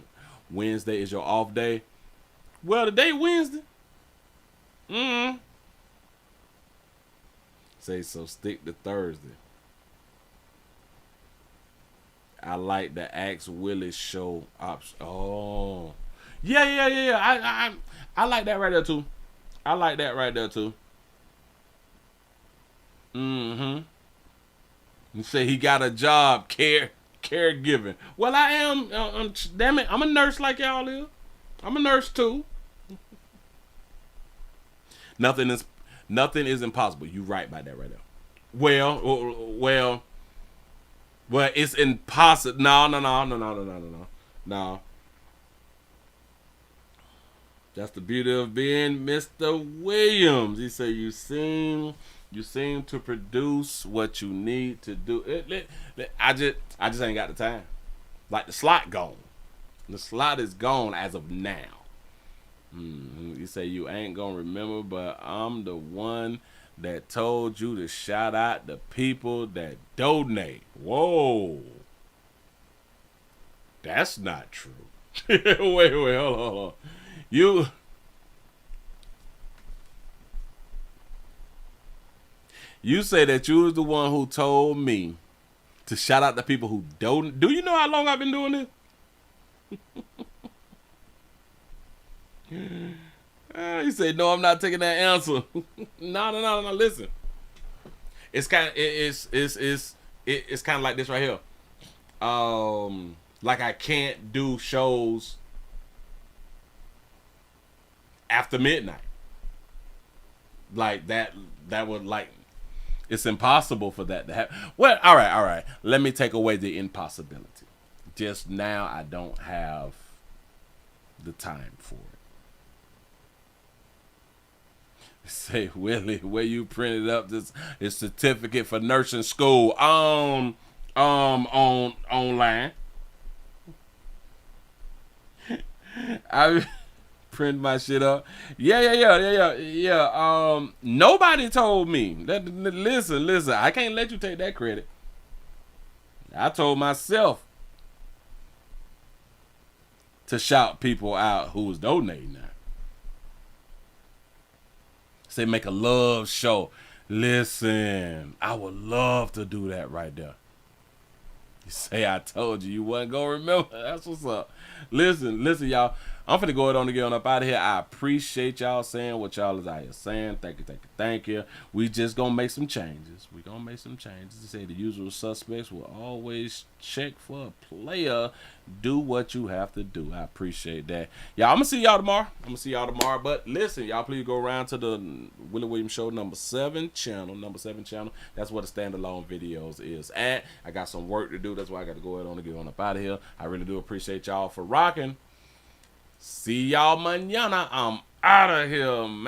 Wednesday is your off day? Well, today Wednesday. Say, so stick to Thursday. I like the Ask Willie show option. Oh. Yeah. I like that right there too. I like that right there too. You say he got a job, caregiving. Well, I am. Damn it, I'm a nurse like y'all is. I'm a nurse too. Nothing is impossible. You right by that right there. Well, it's impossible. No. That's the beauty of being Mr. Williams. He said you seem to produce what you need to do. I just ain't got the time. Like the slot gone. The slot is gone as of now. You say you ain't gonna remember, but I'm the one that told you to shout out the people that donate. Whoa. That's not true. wait, hold on. You say that you was the one who told me to shout out the people who don't. Do you know how long I've been doing this? You say, no, I'm not taking that answer. No. Listen, it's kind of like this right here. Like I can't do shows after midnight. Like that would like. It's impossible for that to happen. Well, all right. Let me take away the impossibility. Just now, I don't have the time for it. Say, Willie, where you printed up this certificate for nursing school? Online. I print my shit up. Yeah. Nobody told me. Listen. I can't let you take that credit. I told myself to shout people out who was donating now. Say make a love show. Listen, I would love to do that right there. You say I told you wasn't gonna remember. That's what's up. Listen, y'all. I'm finna go on to get on up out of here. I appreciate y'all saying what y'all is out here saying. Thank you. We just gonna make some changes. We gonna make some changes. They say the usual suspects will always check for a player. Do what you have to do. I appreciate that. Y'all, I'm gonna see y'all tomorrow. But listen, y'all, please go around to the Willie Williams Show number 7 channel. That's where the standalone videos is at. I got some work to do. That's why I got to go ahead on and get on up out of here. I really do appreciate y'all for rocking. See y'all mañana. I'm out of here, man.